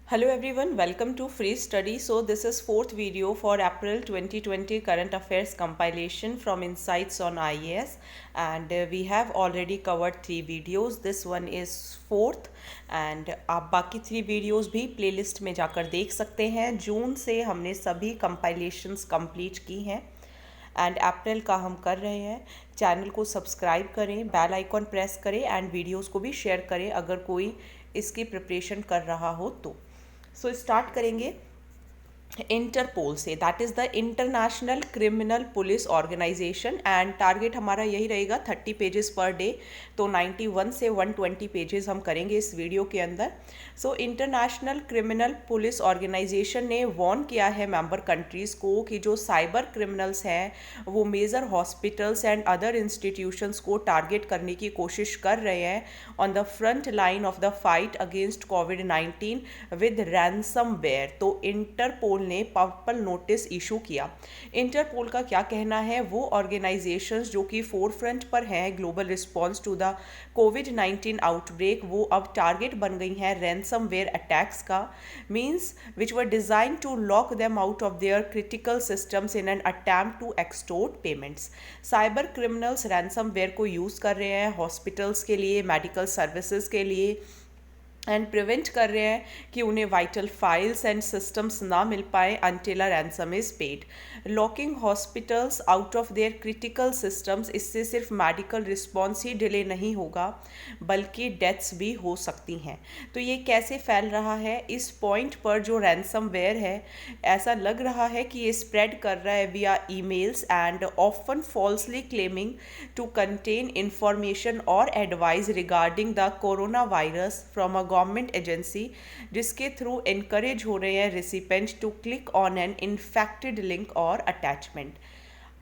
Hello everyone, welcome to Free Study. So this is fourth video for April 2020 Current Affairs compilation from Insights on IAS, and we have already covered three videos. This one is fourth and आप बाकी three videos भी playlist में जाकर देख सकते हैं। जून से हमने सभी कंपाइलेशंस कंप्लीट की हैं एंड अप्रैल का हम कर रहे हैं। चैनल को सब्सक्राइब करें, बेल आइकॉन प्रेस करें एंड वीडियोस को भी शेयर करें अगर कोई इसकी प्रिपरेशन कर रहा हो तो। सो स्टार्ट करेंगे इंटरपोल से, that is the international criminal police organisation and target हमारा यही रहेगा 30 पेजेस पर डे, तो 91 से 120 पेजेस हम करेंगे इस वीडियो के अंदर। So international criminal police organisation ने वार्न किया है मेंबर कंट्रीज़ को कि जो साइबर क्रिमिनल्स हैं वो major hospitals and other institutions को टारगेट करने की कोशिश कर रहे हैं on the front line of the fight against कोविड-19 विद रैंसमवेयर। तो इंटरपोल ने पर्पल नोटिस इशू किया। इंटरपोल का क्या कहना है, वो ऑर्गेनाइजेशंस जो कि फोर फ्रंट पर हैं ग्लोबल रिस्पॉन्स टू द कोविड-19 आउटब्रेक, वो अब टारगेट बन गई हैं रैंसमवेयर अटैक्स का, means which were designed to lock them out of their critical systems in an attempt to extort payments. Cyber criminals ransomware को यूज़ कर रहे हैं हॉस्पिटल्स के लिए, मेडिकल सर्विसेज के लिए एंड प्रिवेंट कर रहे हैं कि उन्हें वाइटल फाइल्स एंड सिस्टम्स ना मिल पाए until a ransom is paid. Locking hospitals out of their critical systems, इससे सिर्फ मेडिकल रिस्पॉन्स ही डिले नहीं होगा बल्कि डेथ्स भी हो सकती हैं। तो ये कैसे फैल रहा है, इस पॉइंट पर जो रैंसमवेयर है ऐसा लग रहा है कि ये स्प्रेड कर रहा है via emails and often falsely claiming to contain information और advice regarding the coronavirus from a government agency, जिसके थ्रू इनकरेज हो रहे हैं recipient to click on an infected link और attachment.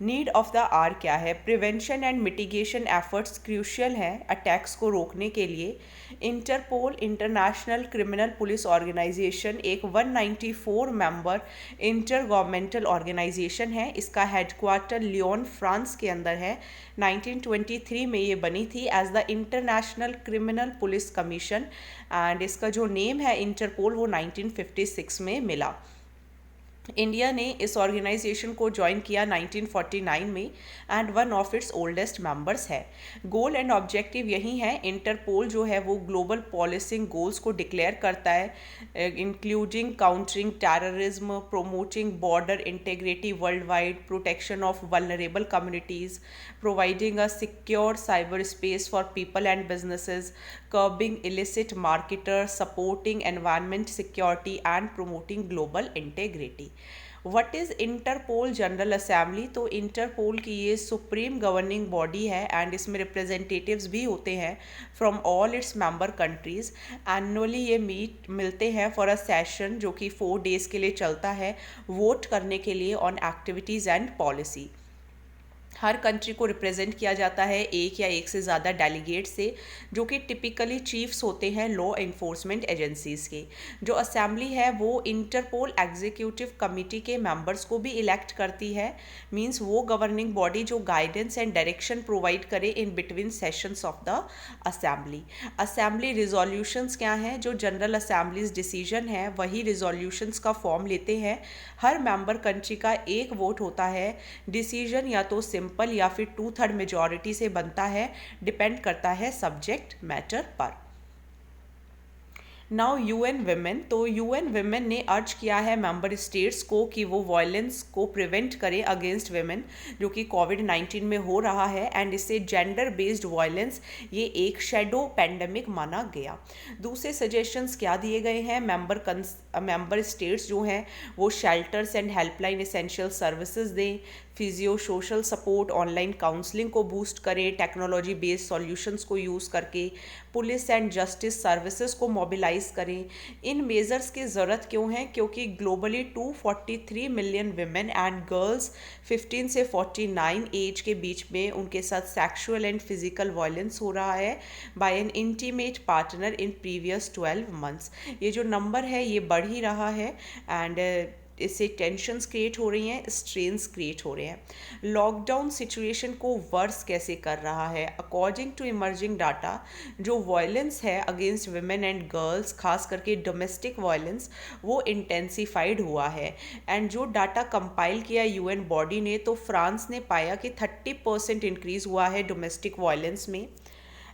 Need of the hour क्या है, prevention and mitigation efforts crucial हैं attacks को रोकने के लिए। Interpol international criminal police organisation एक 194 मेंबर इंटर गवर्नमेंटल ऑर्गेनाइजेशन है। इसका हेडक्वार्टर लियोन फ्रांस के अंदर है। 1923 में ये बनी थी as the international criminal police commission and इसका जो नेम है इंटरपोल वो 1956 में मिला। इंडिया ने इस ऑर्गेनाइजेशन को ज्वाइन किया 1949 में and one of its oldest members है। गोल एंड ऑब्जेक्टिव यही है, इंटरपोल जो है वो ग्लोबल पॉलिसिंग गोल्स को डिक्लेयर करता है, including countering terrorism, promoting border integrity world wide, protection of vulnerable communities, providing a secure cyber space for people and businesses, curbing illicit marketers, supporting environment security and promoting global integrity. What is Interpol general assembly, तो Interpol की ये supreme governing body है and इसमें representatives भी होते हैं from all its member countries. Annually ये मिलते हैं फॉर अ सेशन जो कि 4 डेज़ के लिए चलता है, वोट करने के लिए on activities and policy. Her country को रिप्रेजेंट किया जाता है एक या एक से ज़्यादा डेलीगेट से, जो कि टिपिकली चीफ्स होते हैं लॉ इन्फोर्समेंट एजेंसीज़ के। जो असेंबली है वो इंटरपोल एग्जीक्यूटिव कमेटी के मेंबर्स को भी इलेक्ट करती है, मींस वो गवर्निंग बॉडी जो गाइडेंस एंड डायरेक्शन प्रोवाइड करे in between sessions of the assembly. Assembly resolutions क्या हैं, जो जनरल असेंबलीज डिसीजन है वही रिजोल्यूशंस का फॉर्म लेते हैं। हर मेंबर कंट्री का एक वोट होता है। डिसीजन या तो सिंपल या फिर 2/3 मेजॉरिटी से बनता है, डिपेंड करता है सब्जेक्ट मैटर पर। नाउ यूएन विमेन, तो यूएन विमेन ने अर्ज किया है मेंबर स्टेट्स को कि वो वायलेंस को प्रिवेंट करें अगेंस्ट विमेन जो कि कोविड-19 में हो रहा है एंड इससे जेंडर बेस्ड वायलेंस ये एक शेडो पेंडेमिक माना गया। दूसरे सजेशंस क्या दिए गए हैं, मेंबर स्टेट्स जो हैं वो shelters and helpline essential services दें, physio social support, online counselling को बूस्ट करें टेक्नोलॉजी बेस्ड सॉल्यूशंस को यूज़ करके, पुलिस एंड जस्टिस सर्विसेज को मोबिलाइज करें। इन मेजर्स की ज़रूरत क्यों है, क्योंकि globally 243 million women and girls 15 से 49 एज के बीच में उनके साथ सेक्सुअल एंड फिजिकल वायलेंस हो रहा है by an intimate partner in previous 12 months. ये जो नंबर है ये बढ़ ही रहा है एंड इससे टेंशन्स क्रिएट हो रही हैं, स्ट्रेन्स क्रिएट हो रहे हैं। लॉकडाउन सिचुएशन को वर्स कैसे कर रहा है? अकॉर्डिंग टू इमर्जिंग डाटा, जो वायलेंस है अगेंस्ट वुमेन एंड गर्ल्स, खास करके डोमेस्टिक वायलेंस, वो इंटेंसिफाइड हुआ है। एंड जो डाटा कंपाइल किया यूएन बॉडी ने, तो फ्रांस ने पाया कि 30% इंक्रीज़ हुआ है डोमेस्टिक वायलेंस में।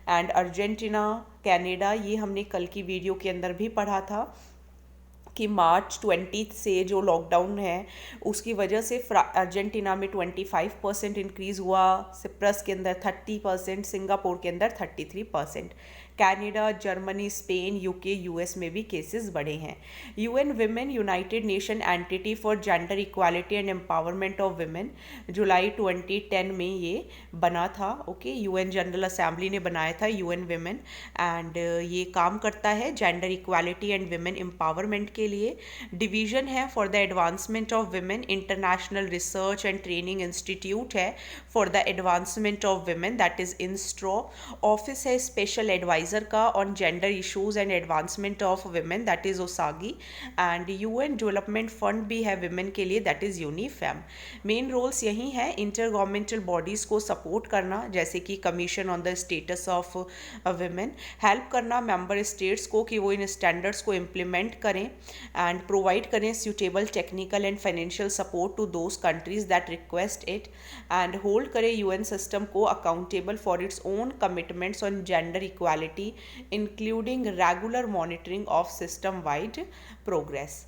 एंड अर्जेंटीना, कनाडा, ये हमने कल की वीडियो के अंदर भी पढ़ा था कि मार्च 20 से जो लॉकडाउन है उसकी वजह से अर्जेंटीना में 25% इंक्रीज़ हुआ, सिप्रस के अंदर 30%, सिंगापुर के अंदर 33%। Canada, Germany, Spain, UK, US में भी केसेस बढ़े हैं। UN Women, United Nation Entity for Gender equality and Empowerment of Women, जुलाई 2010 में ये बना था। ओके, यूएन जनरल असेंबली ने बनाया था यूएन विमेन, एंड ये काम करता है gender equality and women empowerment के लिए। डिवीजन है for the advancement of women, international research and training institute है for the advancement of women, that is INSTRAW. Office है स्पेशल एडवाइजर का on gender issues and advancement of women, that is OSAGI. And UN development fund भी है women के लिए, that is UNIFEM. Main roles यही हैं, intergovernmental bodies को support करना, जैसे कि commission on the status of women, help करना मेंबर स्टेट्स को कि वो इन स्टैंडर्ड्स को इम्प्लीमेंट करें, एंड प्रोवाइड करें suitable technical and financial support to those countries that request it, and hold करें यूएन सिस्टम को accountable for its own commitments on gender equality, including regular monitoring of system-wide progress.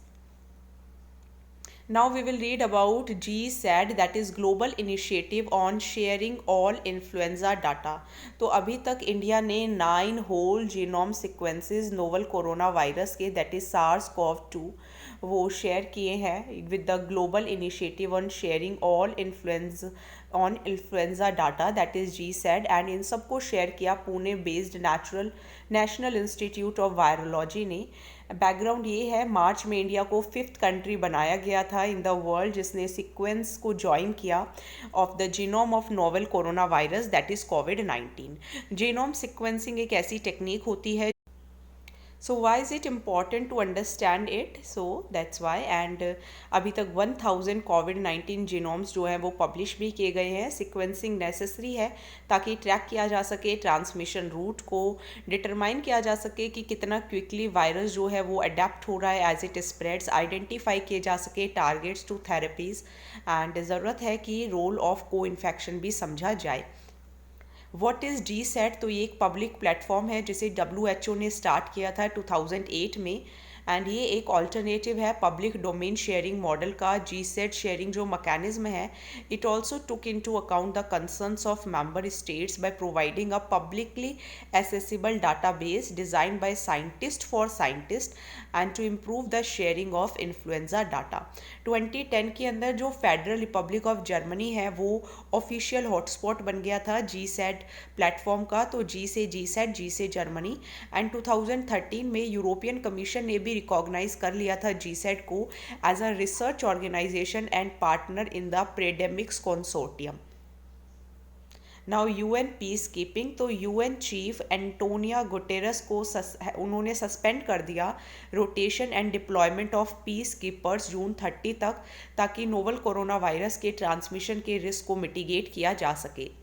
Now we will read about GSAD, that is Global Initiative on Sharing All Influenza Data. तो अभी तक India ने 9 whole genome sequences novel corona virus के, that is SARS-CoV-2, वो share किए हैं with the global initiative on sharing all influenza data, that is GSAD, and इन सबको शेयर किया Pune based national institute of virology ने। बैकग्राउंड ये है, मार्च में इंडिया को 5th कंट्री बनाया गया था इन द वर्ल्ड जिसने सीक्वेंस को ज्वाइन किया of the genome of novel corona virus, that is covid. Genome sequencing एक ऐसी टेक्निक होती है, so why is it important to understand it? So that's why, and अभी तक 1000 कोविड-19 जीनोम्स जो हैं वो पब्लिश भी किए गए हैं। सीक्वेंसिंग नेसेसरी है ताकि ट्रैक किया जा सके ट्रांसमिशन रूट को, डिटरमाइन किया जा सके कि कितना क्विकली वायरस जो है वो अडेप्ट हो रहा है एज इट स्प्रेड्स, आइडेंटिफाई किए जा सके टारगेट्स टू थेरेपीज़, एंड ज़रूरत है कि रोल ऑफ को इन्फेक्शन भी समझा जाए। What is GSAD? तो ये एक पब्लिक प्लेटफॉर्म है जिसे WHO ने स्टार्ट किया था 2008 में, एंड ये एक ऑल्टरनेटिव है पब्लिक डोमेन शेयरिंग मॉडल का। GSAD शेयरिंग जो मैकेनिज्म है, it also took into account the concerns of member states by providing a publicly accessible data base design by scientist for scientist and to improve the sharing of influenza data. 2010 के अंदर जो federal Republic of Germany है वो official hotspot बन गया था GSAD platform का, तो G से GSAD, G से जर्मनी, एंड 2013 में यूरोपियन कमीशन ने भी रिकॉग्नाइज कर लिया था GSAD को as a research organisation and partner in the PREDEMICS consortium. Now UN peace keeping, तो यूएन चीफ एंटोनिया गुटेरस को उन्होंने सस्पेंड कर दिया rotation and deployment of peacekeepers June 30 तक, ताकि नोवल कोरोना वायरस के ट्रांसमिशन के रिस्क को मिटिगेट किया जा सके।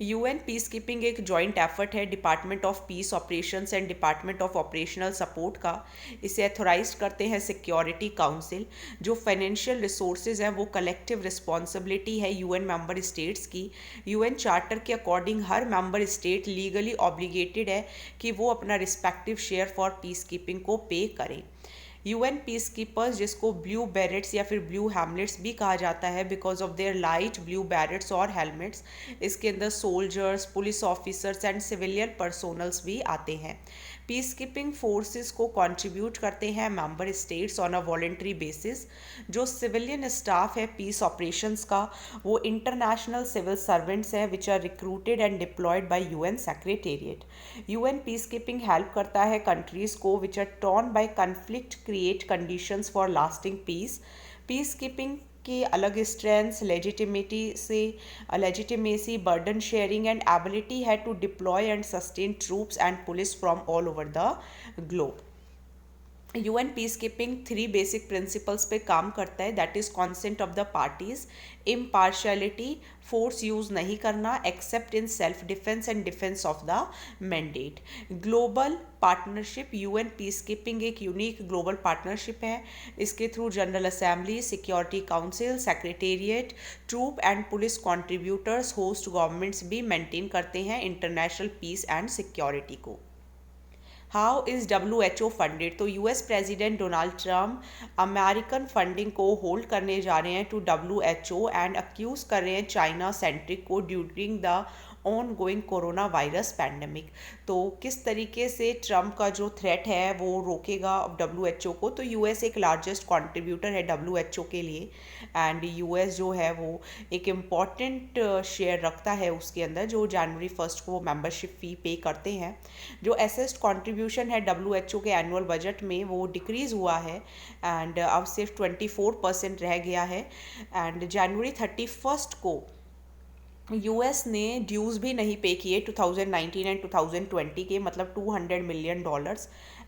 यूएन पीस कीपिंग एक जॉइंट एफर्ट है department of peace operations and department of operational support का। इसे अथोराइज करते हैं सिक्योरिटी काउंसिल। जो फाइनेंशियल रिसोर्सेज हैं वो कलेक्टिव रिस्पॉन्सिबिलिटी है यूएन मेंबर स्टेट्स की। यूएन चार्टर के अकॉर्डिंग हर मेंबर स्टेट लीगली ऑब्लिगेटेड है कि वो अपना respective share for peace keeping को पे करें। यूएन पीस कीपर्स, जिसको ब्लू बैरेट्स या फिर ब्लू हैमलेट्स भी कहा जाता है because of their light blue berets और हेलमेट्स, इसके अंदर soldiers, police officers and civilian personnels भी आते हैं। पीस कीपिंग फोर्सेस को कंट्रीब्यूट करते हैं member states on a voluntary basis. जो सिविलियन स्टाफ है पीस ऑपरेशंस का, वो इंटरनेशनल सिविल सर्वेंट्स हैं which are recruited and deployed by UN secretariat. UN peace keeping help करता है कंट्रीज को which are torn by conflict create conditions for lasting peace. Peacekeeping की अलग strengths legitimacy, burden sharing and ability है to deploy and sustain troops and police from all over the globe. UN piece keeping 3 basic principles पे काम करता है, that is consent of the parties, impartiality, force use नहीं करना except in self defence and defence of the mandate. Global partnership, UN peace keeping एक unique global partnership है। इसके through general assembly, security council, secretariat, troop and police contributors, host governments भी maintain करते हैं international peace and security को। How is WHO funded? तो US president Donald Trump American funding को hold करने जा रहे हैं टू WHO एंड अक्यूज़ कर रहे हैं चाइना सेंट्रिक को during the on going corona virus pandemic. तो किस तरीके से ट्रम्प का जो थ्रेट है वो रोकेगा WHO को? तो यूएस एक लार्जेस्ट कॉन्ट्रीब्यूटर है WHO के लिए, एंड यूएस जो है वो एक इम्पॉर्टेंट शेयर रखता है उसके अंदर, जो जनवरी 1 को वो मेंबरशिप फ़ी पे करते हैं। जो एसेस्ड कंट्रीब्यूशन है WHO के एनुअल बजट में वो डिक्रीज़ हुआ है एंड अब सिर्फ 24% रह गया है। एंड जनवरी 31 को यूएस ने ड्यूज़ भी नहीं पे किए 2019 एंड 2020 के, मतलब $200 मिलियन,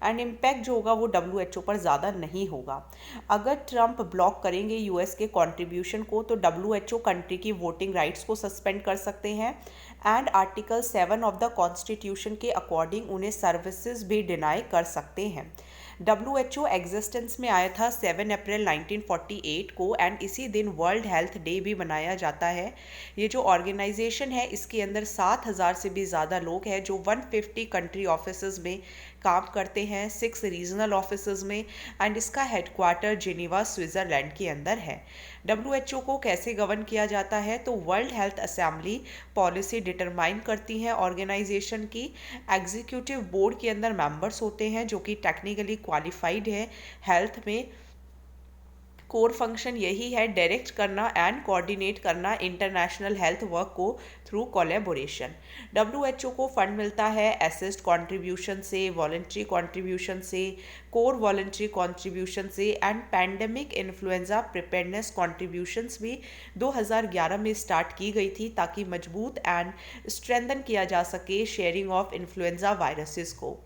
एंड इम्पैक्ट जो होगा वो WHO पर ज़्यादा नहीं होगा। अगर ट्रम्प ब्लॉक करेंगे यूएस के कंट्रीब्यूशन को तो WHO कंट्री की वोटिंग राइट्स को सस्पेंड कर सकते हैं and article 7 of the constitution के अकॉर्डिंग उन्हें सर्विसेज भी डिनाई कर सकते हैं। WHO एग्जिस्टेंस में आया था 7 अप्रैल 1948 को एंड इसी दिन वर्ल्ड हेल्थ डे भी मनाया जाता है। ये जो ऑर्गेनाइजेशन है इसके अंदर 7,000 से भी ज़्यादा लोग हैं जो 150 कंट्री ऑफिसेज में काम करते हैं, 6 रीजनल ऑफिसेज में, एंड इसका हेडक्वार्टर जिनेवा स्विट्ज़रलैंड के अंदर है। WHO को कैसे गवर्न किया जाता है? तो world health assembly policy determine करती है ऑर्गेनाइजेशन की। एग्जीक्यूटिव बोर्ड के अंदर मेंबर्स होते हैं जो कि टेक्निकली क्वालिफाइड है हेल्थ में। कोर फंक्शन यही है, डायरेक्ट करना एंड कोऑर्डिनेट करना इंटरनेशनल हेल्थ वर्क को थ्रू कोलैबोरेशन। WHO को फंड मिलता है असिस्ट कंट्रीब्यूशन से, वॉलंटरी कंट्रीब्यूशन से, कोर वॉलंटरी कंट्रीब्यूशन से and pandemic influenza preparedness contributions भी 2011 में स्टार्ट की गई थी ताकि मजबूत एंड स्ट्रेंथन किया जा सके शेयरिंग ऑफ इन्फ्लुएंजा वायरसेस को।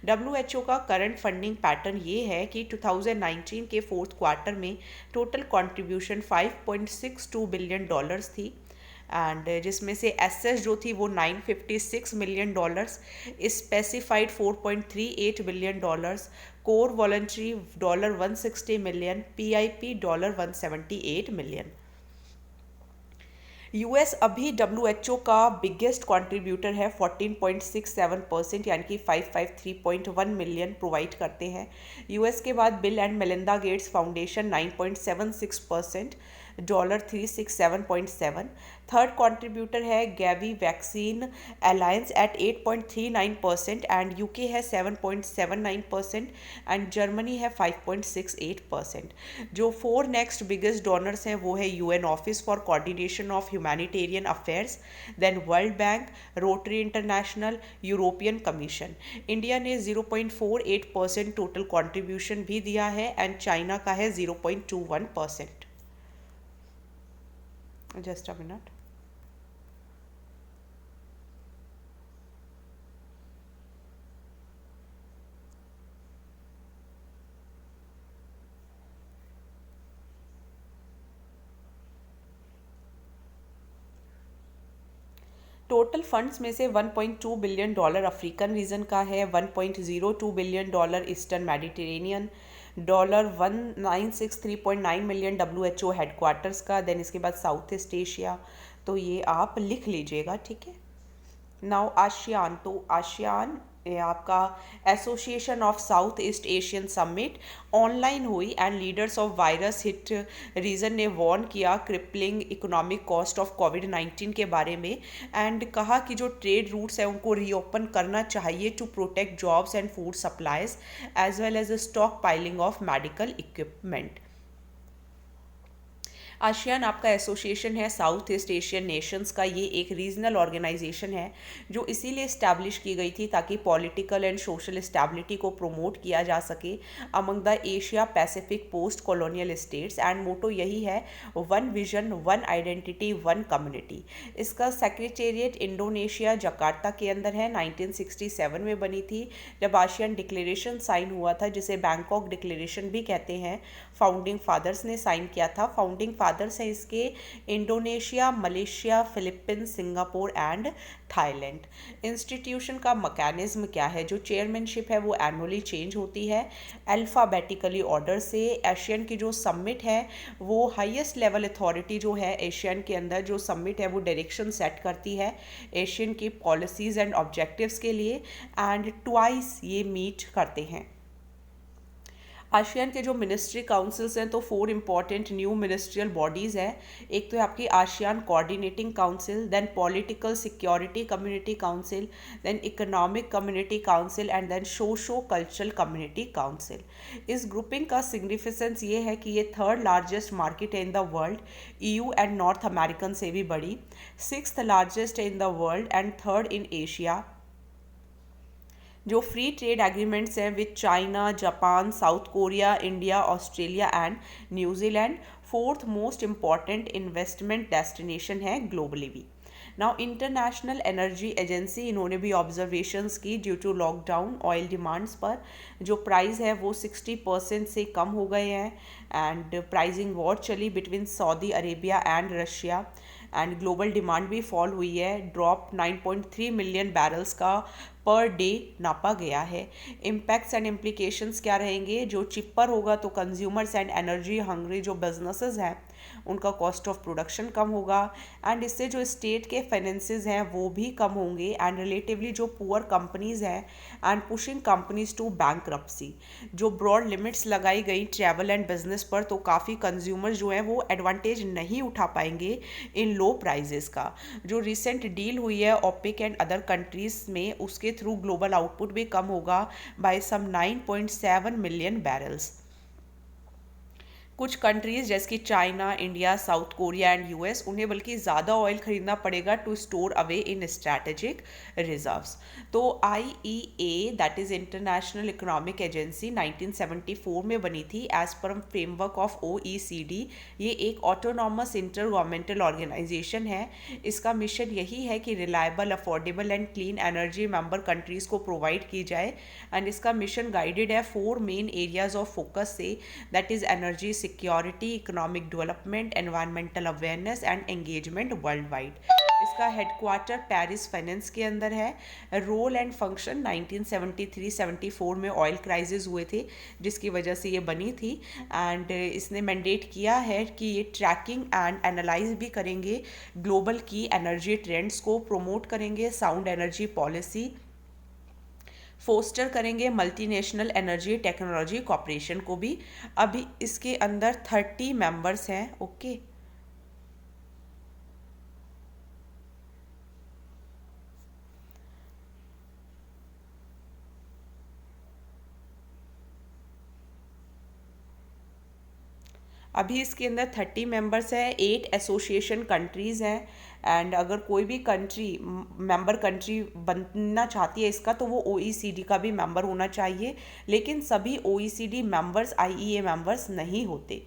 WHO का करंट फंडिंग पैटर्न ये है कि 2019 के फोर्थ क्वार्टर में टोटल कंट्रीब्यूशन $5.62 बिलियन थी एंड जिसमें से एसएस जो थी वो $956 million, specified $4.38 billion, core voluntary $160 million, PIP $178 million. US अभी WHO का बिगेस्ट कंट्रीब्यूटर है, 14.67% यानी कि 553.1 मिलियन प्रोवाइड करते हैं। यूएस के बाद Bill and Melinda Gates Foundation 9.76%, $367.7। Third contributor है Gavi vaccine alliance at 8.39% and UK है 7.79% एंड जर्मनी है 5.68%। जो 4 नेक्स्ट बिगेस्ट डोनर्स हैं वो है UN office for coordination of humanitarian affairs, then world bank, rotary international, European commission. India ने 0.48% total contribution भी दिया है एंड चाइना का है 0.21%। Just a minute. Total funds में से $1.2 बिलियन अफ्रीकन रीजन का है, $1.02 billion eastern Mediterranean, $1,963.9 million WHO headquarters का, देन इसके बाद साउथ ईस्ट एशिया। तो ये आप लिख लीजिएगा, ठीक है। नाउ आशियान, तो आशियान आपका association of south east Asian summit online हुई and leaders of virus hit region ने वार्न किया क्रिपलिंग इकोनॉमिक कॉस्ट ऑफ कोविड-19 के बारे में एंड कहा कि जो ट्रेड रूट्स है उनको रीओपन करना चाहिए to protect jobs and food supplies as well as stock piling of medical equipment. ASEAN आपका एसोसिएशन है साउथ ईस्ट एशियन नेशंस का। ये एक रीजनल ऑर्गेनाइजेशन है जो इसीलिए इस्टेब्लिश की गई थी ताकि पॉलिटिकल एंड सोशल स्टेबिलिटी को प्रमोट किया जा सके among the Asia Pacific post colonial states. And motto यही है, one vision one identity one community. इसका सेक्रेटेरिएट इंडोनेशिया जकार्ता के अंदर है। 1967 में बनी थी जब आसियान डिक्लेरेशन साइन हुआ था, जिसे बैंकॉक डिक्लेरेशन भी कहते हैं। फाउंडिंग फादर्स ने साइन किया था। फाउंडिंग फादर्स हैं इसके Indonesia, Malaysia, Philippines, Singapore and Thailand. Institution का मैकेनिज्म क्या है? जो चेयरमैनशिप है वो एनुअली चेंज होती है अल्फ़ाबेटिकली ऑर्डर से। एशियन की जो समिट है वो हाईएस्ट लेवल अथॉरिटी जो है एशियन के अंदर, जो समिट है वो डायरेक्शन सेट करती है एशियन की पॉलिसीज़ एंड ऑब्जेक्टिव्स के लिए। एंड ट्वाइस ये मीट करते हैं। आसियान के जो मिनिस्ट्री काउंसिल्स हैं तो 4 इंपॉर्टेंट न्यू मिनिस्ट्रियल बॉडीज़ हैं। एक तो है आपकी ASEAN coordinating council, then political security community council, then economic community council and then socio cultural community council. इस ग्रुपिंग का सिग्निफिकेंस ये है कि ये 3rd लार्जेस्ट मार्केट है in the world, EU and North American से भी बड़ी, 6th लार्जेस्ट है in the world and 3rd in Asia. जो फ्री ट्रेड एग्रीमेंट्स हैं with China, Japan, South Korea, India, Australia and न्यूजीलैंड। 4th most important investment destination है globally भी। Now international energy agency, इन्होंने भी ऑब्जर्वेशंस की due to lockdown oil demands पर जो प्राइस है वो 60% से कम हो गए हैं। एंड प्राइसिंग वॉर चली between Saudi Arabia and Russia and global demand भी फॉल हुई है। ड्रॉप 9.3 मिलियन बैरल्स का पर डे नापा गया है। इम्पैक्ट्स एंड इम्प्लीकेशंस क्या रहेंगे? जो चिपर होगा तो कंज्यूमर्स एंड एनर्जी हंग्री जो बिजनेसेस हैं उनका कॉस्ट ऑफ प्रोडक्शन कम होगा एंड इससे जो स्टेट के फाइनेंसेस हैं वो भी कम होंगे एंड रिलेटिवली जो पुअर कंपनीज हैं and pushing companies to bankruptcy. जो ब्रॉड लिमिट्स लगाई गई ट्रैवल एंड बिजनेस पर तो काफ़ी कंज्यूमर्स जो हैं वो एडवांटेज नहीं उठा पाएंगे इन लो प्राइजेस का। जो रिसेंट डील हुई है ओपेक एंड अदर कंट्रीज में उसके थ्रू ग्लोबल आउटपुट भी कम होगा बाय सम 9.7 मिलियन बैरल्स। कुछ कंट्रीज जैसे कि China, India, South Korea and US, उन्हें बल्कि ज़्यादा ऑयल खरीदना पड़ेगा to store away in strategic reserves. तो IEA that is international economic agency 1974 में बनी थी as per framework of OECD। ये एक ऑटोनॉमस इंटर गवर्नमेंटल ऑर्गेनाइजेशन है। इसका मिशन यही है कि reliable, affordable and clean energy member countries को प्रोवाइड की जाए एंड इसका मिशन गाइडेड है 4 मेन एरियाज ऑफ फोकस से, that is energy security, economic development, environmental awareness and engagement world wide. इसका हेडक्वार्टर पेरिस फाइनेंस के अंदर है। रोल एंड फंक्शन 1973-74 में ऑयल क्राइसिस हुए थे जिसकी वजह से ये बनी थी एंड इसने मैंडेट किया है कि ये ट्रैकिंग एंड एनालाइज भी करेंगे ग्लोबल की एनर्जी ट्रेंड्स को, प्रमोट करेंगे साउंड एनर्जी पॉलिसी, फोस्टर करेंगे मल्टीनेशनल एनर्जी टेक्नोलॉजी कॉपरेशन को भी। अभी इसके अंदर 30 मेंबर्स हैं। ओके अभी इसके अंदर 30 मेंबर्स हैं, 8 एसोसिएशन कंट्रीज़ हैं एंड अगर कोई भी कंट्री मेंबर कंट्री बनना चाहती है इसका तो वो OECD का भी मेंबर होना चाहिए, लेकिन सभी OECD मेंबर्स IEA मेंबर्स नहीं होते।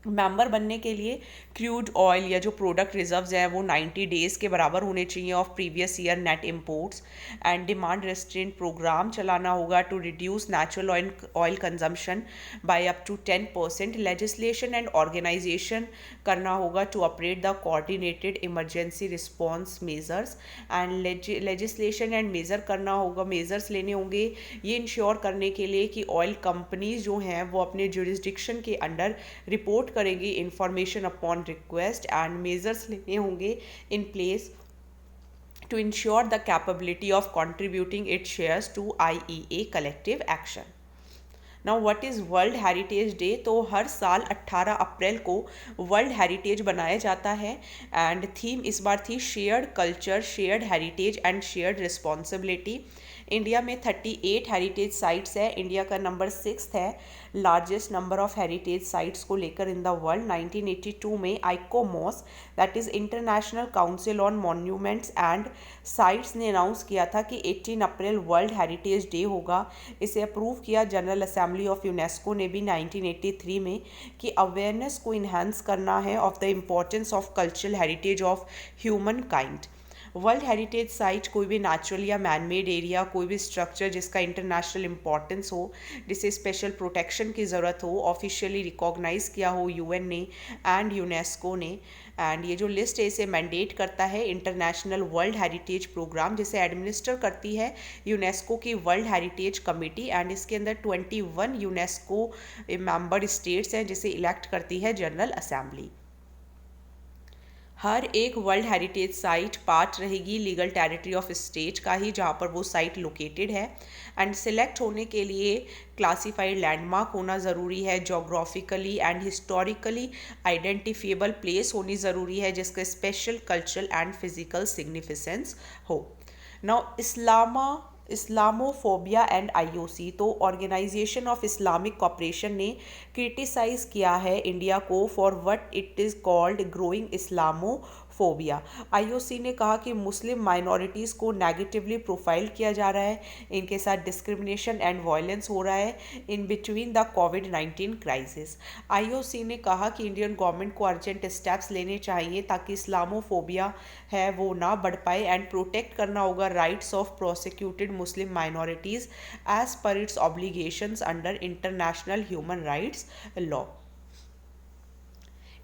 मेंबर बनने के लिए क्रूड ऑयल या जो प्रोडक्ट रिजर्व्स हैं वो 90 डेज़ के बराबर होने चाहिए of previous year net imports and demand restraint programme चलाना होगा to reduce natural oil consumption by up to 10%। Legislation and organisation करना होगा to operate the coordinated emergency response measures and legislation and measure करना होगा, measures लेने होंगे ये ensure करने के लिए कि ऑयल कंपनीज जो हैं वो अपने जुरिस्डिक्शन के अंडर रिपोर्ट करेंगे information upon request and measures लेने होंगे in place to ensure the capability of contributing its shares to IEA collective action. Now what is world heritage day? तो हर साल 18 अप्रैल को वर्ल्ड हेरिटेज बनाया जाता है एंड थीम इस बार थी shared culture, shared heritage and shared responsibility. India में 38 हेरिटेज साइट्स है। इंडिया का नंबर 6 है largest number of heritage sites को लेकर इन द वर्ल्ड। 1982 में ICOMOS, that is international council on monuments and sites, ने अनाउंस किया था कि 18 अप्रैल वर्ल्ड हेरिटेज डे होगा। इसे अप्रूव किया जनरल असेंबली ऑफ यूनेस्को ने भी 1983 में कि अवेयरनेस को इन्हांस करना है of the importance of cultural heritage of human kind. World heritage site कोई भी नेचुरल या मैन मेड एरिया, कोई भी स्ट्रक्चर जिसका इंटरनेशनल इंपॉर्टेंस हो, जिसे स्पेशल प्रोटेक्शन की ज़रूरत हो, ऑफिशियली रिकॉग्नाइज किया हो यूएन ने एंड यूनेस्को ने। एंड ये जो लिस्ट है इसे मैंडेट करता है इंटरनेशनल वर्ल्ड हेरिटेज प्रोग्राम, जिसे एडमिनिस्टर करती है यूनेस्को की वर्ल्ड हेरिटेज कमेटी। एंड इसके अंदर 21 यूनेस्को मेंबर स्टेट्स हैं जिसे इलेक्ट करती है जनरल असेंबली। हर एक वर्ल्ड हेरिटेज साइट पार्ट रहेगी लीगल टेरिटरी ऑफ स्टेट का ही, जहाँ पर वो साइट लोकेटेड है। एंड सिलेक्ट होने के लिए क्लासिफाइड लैंडमार्क होना ज़रूरी है, geographically and historically identifiable place होनी ज़रूरी है जिसका special cultural and physical significance हो। नाउ इस्लामोफोबिया एंड आईओसी, तो ऑर्गेनाइजेशन ऑफ इस्लामिक कॉपरेशन ने क्रिटिसाइज़ किया है इंडिया को for what it is called growing Islamophobia. IOC ने कहा कि मुस्लिम माइनॉरिटीज़ को नेगेटिवली प्रोफाइल किया जा रहा है, इनके साथ डिस्क्रिमिनेशन एंड वायलेंस हो रहा है in between the covid crisis. IOC ने कहा कि इंडियन गवर्नमेंट को अर्जेंट स्टेप्स लेने चाहिए ताकि इस्लामोफोबिया है वो ना बढ़ पाए, एंड प्रोटेक्ट करना होगा rights of prosecuted Muslim minorities as per its obligations under international human rights law.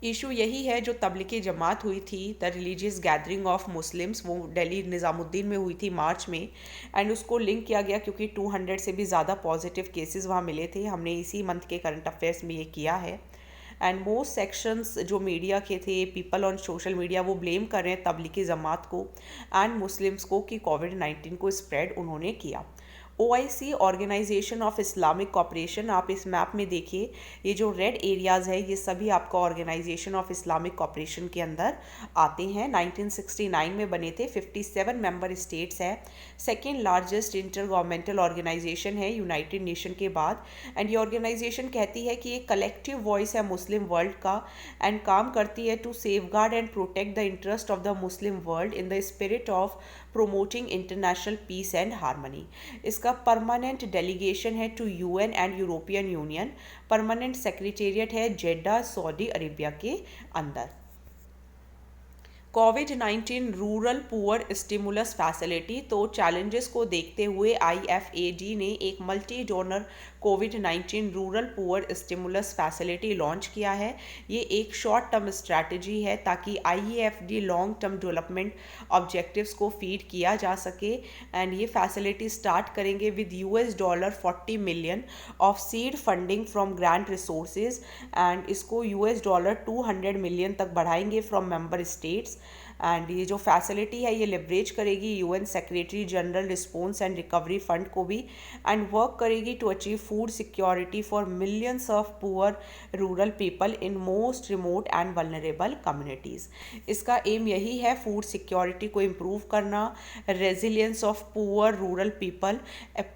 Issue यही है जो तबलीगी जमात हुई थी, the religious gathering of Muslims, वो दिल्ली निज़ामुद्दीन में हुई थी मार्च में, एंड उसको लिंक किया गया क्योंकि 200 से भी ज़्यादा पॉजिटिव केसेस वहाँ मिले थे। हमने इसी मंथ के करंट अफेयर्स में ये किया है। एंड मोस्ट सेक्शंस जो मीडिया के थे, पीपल ऑन सोशल मीडिया, वो ब्लेम कर रहे हैं तबलीगी जमात को एंड मुस्लिम्स को कि कोविड-19 को स्प्रेड उन्होंने किया। OIC, organisation of Islamic cooperation, आप इस मैप में देखिए ये जो रेड एरियाज़ है ये सभी आपका ऑर्गेनाइजेशन ऑफ इस्लामिक कॉपरेशन के अंदर आते हैं। 1969 में बने थे, 57 मेंबर स्टेट्स हैं, second largest inter governmental organisation है यूनाइटेड नेशन के बाद। एंड ये ऑर्गेनाइजेशन कहती है कि एक कलेक्टिव वॉइस है मुस्लिम वर्ल्ड का एंड काम करती है to safeguard and protect the interest of the Muslim world in the spirit of promoting international peace and harmony. इसका परमानेंट डेलीगेशन है to UN and European Union. Permanent secretariat है Jeddah, Saudi Arabia के अंदर। कोविड-19 rural poor stimulus facility, तो challenges को देखते हुए IFAD ने एक मल्टी डोनर कोविड-19 rural poor stimulus facility launch किया है। ये एक शॉर्ट टर्म स्ट्रैटेजी है ताकि IEFD long term development objectives को फीड किया जा सके। एंड ये फैसिलिटी स्टार्ट करेंगे with $40 million of seed funding from grant resources, and इसको $200 मिलियन तक बढ़ाएंगे फ्रॉम मेंबर स्टेट्स। एंड ये जो फैसिलिटी है ये लिवरेज करेगी UN secretary general response and recovery fund को भी, एंड वर्क करेगी to achieve food security for millions of poor rural people in most remote and vulnerable communities. इसका aim यही है फूड सिक्योरिटी को इम्प्रूव करना, resilience of poor rural people,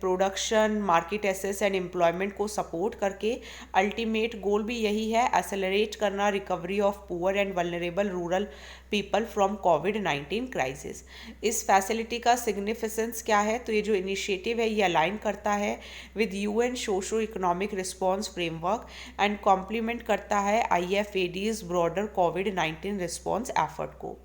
production, market access and employment को support करके। Ultimate goal भी यही है, एक्सेलरेट करना recovery of poor and vulnerable rural people from कोविड-19 क्राइसिस। इस फैसिलिटी का सिग्निफिकेंस क्या है, तो ये जो इनिशिएटिव है ये अलाइन करता है with UN socio economic response framework and complement करता है IFAD's ब्रॉडर कोविड-19 रिस्पॉन्स एफर्ट को।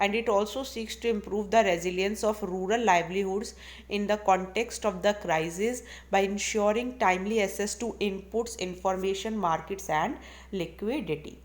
And it also seeks to improve the resilience of rural livelihoods in the context of the crisis by ensuring timely access to inputs, information, markets and liquidity.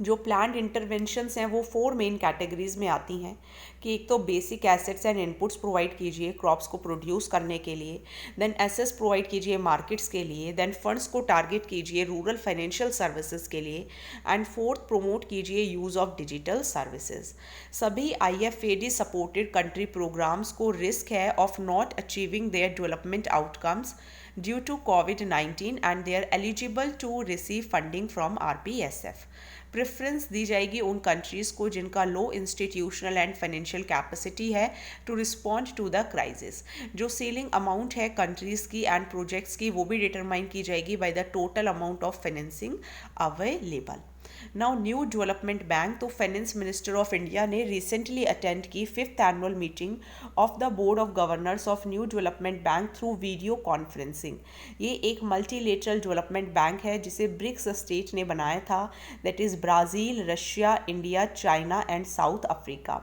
जो planned interventions हैं वो 4 main categories में आती हैं कि एक तो basic assets and inputs provide कीजिए क्रॉप्स को प्रोड्यूस करने के लिए, देन एसेट्स प्रोवाइड कीजिए मार्केट्स के लिए, देन फंड्स को टारगेट कीजिए रूरल फाइनेंशियल सर्विसेज के लिए, एंड फोर्थ प्रोमोट कीजिए यूज़ ऑफ डिजिटल सर्विसेज। सभी IFAD सपोर्टेड कंट्री प्रोग्राम्स को रिस्क है of not achieving their development outcomes due to COVID-19 and they are eligible to receive funding from RPSF. Preference दी जाएगी उन countries को जिनका low institutional and financial capacity है to respond to the crisis. जो ceiling amount है countries की and projects की वो भी डिटरमाइन की जाएगी by the total amount of financing available. Now new development bank, तो फाइनेंस मिनिस्टर ऑफ इंडिया ने रिसेंटली अटेंड की 5th annual meeting of the board of governors of new development bank through video conferencing. ये एक multilateral development bank है जिसे BRICS state ने बनाया था, that is Brazil, Russia, India, China and south Africa.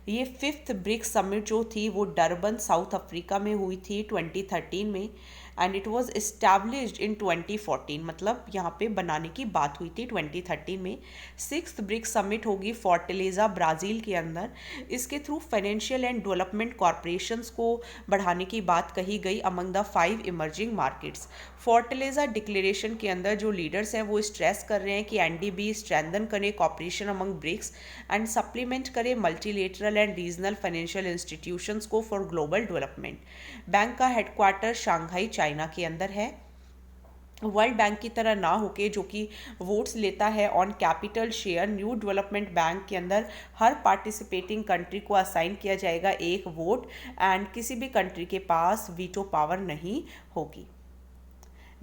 ये 5th BRICS summit जो थी वो डरबन साउथ अफ्रीका में हुई थी 2013 में and it was established in 2014, मतलब यहाँ पे बनाने की बात हुई थी 2013 में। 6th ब्रिक्स समिट होगी फोर्टलेजा ब्राज़ील के अंदर। इसके through financial and development corporations को बढ़ाने की बात कही गई among the 5 emerging markets. फोर्टलेजा declaration के अंदर जो लीडर्स हैं वो स्ट्रेस कर रहे हैं कि एनडीबी स्ट्रेंथन करे cooperation among BRICS and supplement करे multilateral and regional financial institutions को फॉर ग्लोबल डेवलपमेंट। बैंक का हेडक्वार्टर शंघाई चाइना के अंदर है। वर्ल्ड बैंक की तरह ना होके जो कि वोट्स लेता है on capital share, new development bank के अंदर हर पार्टिसिपेटिंग कंट्री को असाइन किया जाएगा एक वोट एंड किसी भी कंट्री के पास वीटो पावर नहीं होगी।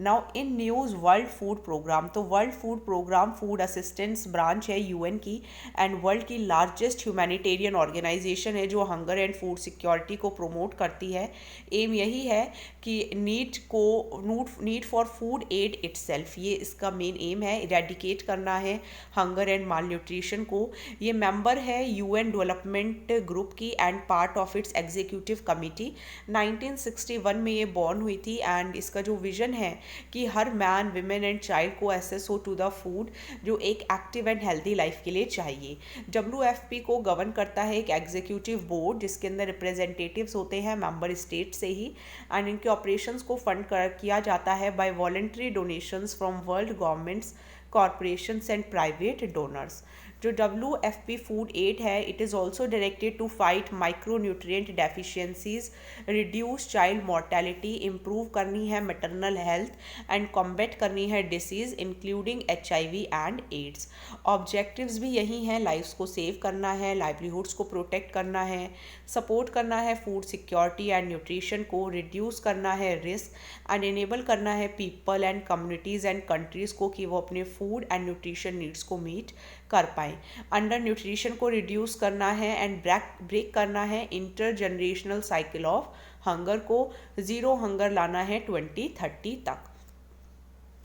Now in news world food programme, तो world food programme food assistance branch है यूएन की एंड वर्ल्ड की लार्जेस्ट ह्यूमैनिटेरियन ऑर्गेनाइजेशन है जो हंगर एंड फूड सिक्योरिटी को प्रमोट करती है। एम यही है कि need for food aid itself, ये इसका मेन एम है, इरेडिकेट करना है हंगर एंड माल न्यूट्रिशन को। ये मेंबर है यूएन डेवलपमेंट ग्रुप की and part of its executive committee. 1961 में ये बॉर्न हुई थी एंड इसका जो विजन है कि her man, women and child को एक्सेस हो टू द फूड जो एक एक्टिव एंड हेल्दी लाइफ के लिए चाहिए। WFP को गवर्न करता है एक एग्जीक्यूटिव बोर्ड जिसके अंदर रिप्रेजेंटेटिव्स होते हैं मेंबर स्टेट से ही एंड इनके ऑपरेशंस को फंड किया जाता है by voluntary donations from world governments, corporations and private donors. जो WFP फूड एड है it is also directed to fight micronutrient deficiencies, reduce child mortality, improve करनी है मैटरनल हेल्थ एंड कॉम्बैट करनी है disease including HIV and AIDS. Objectives भी यही हैं, lives को सेव करना है, लाइवलीहुड्स को प्रोटेक्ट करना है, सपोर्ट करना है फूड सिक्योरिटी एंड न्यूट्रिशन को, रिड्यूस करना है रिस्क एंड इनेबल करना है people and communities and countries को कि वो अपने फूड एंड न्यूट्रिशन नीड्स को मीट कर पाएँ। अंडर न्यूट्रिशन को रिड्यूस करना है एंड ब्रेक करना है inter generational cycle of hunger को, ज़ीरो हंगर लाना है 2030 तक।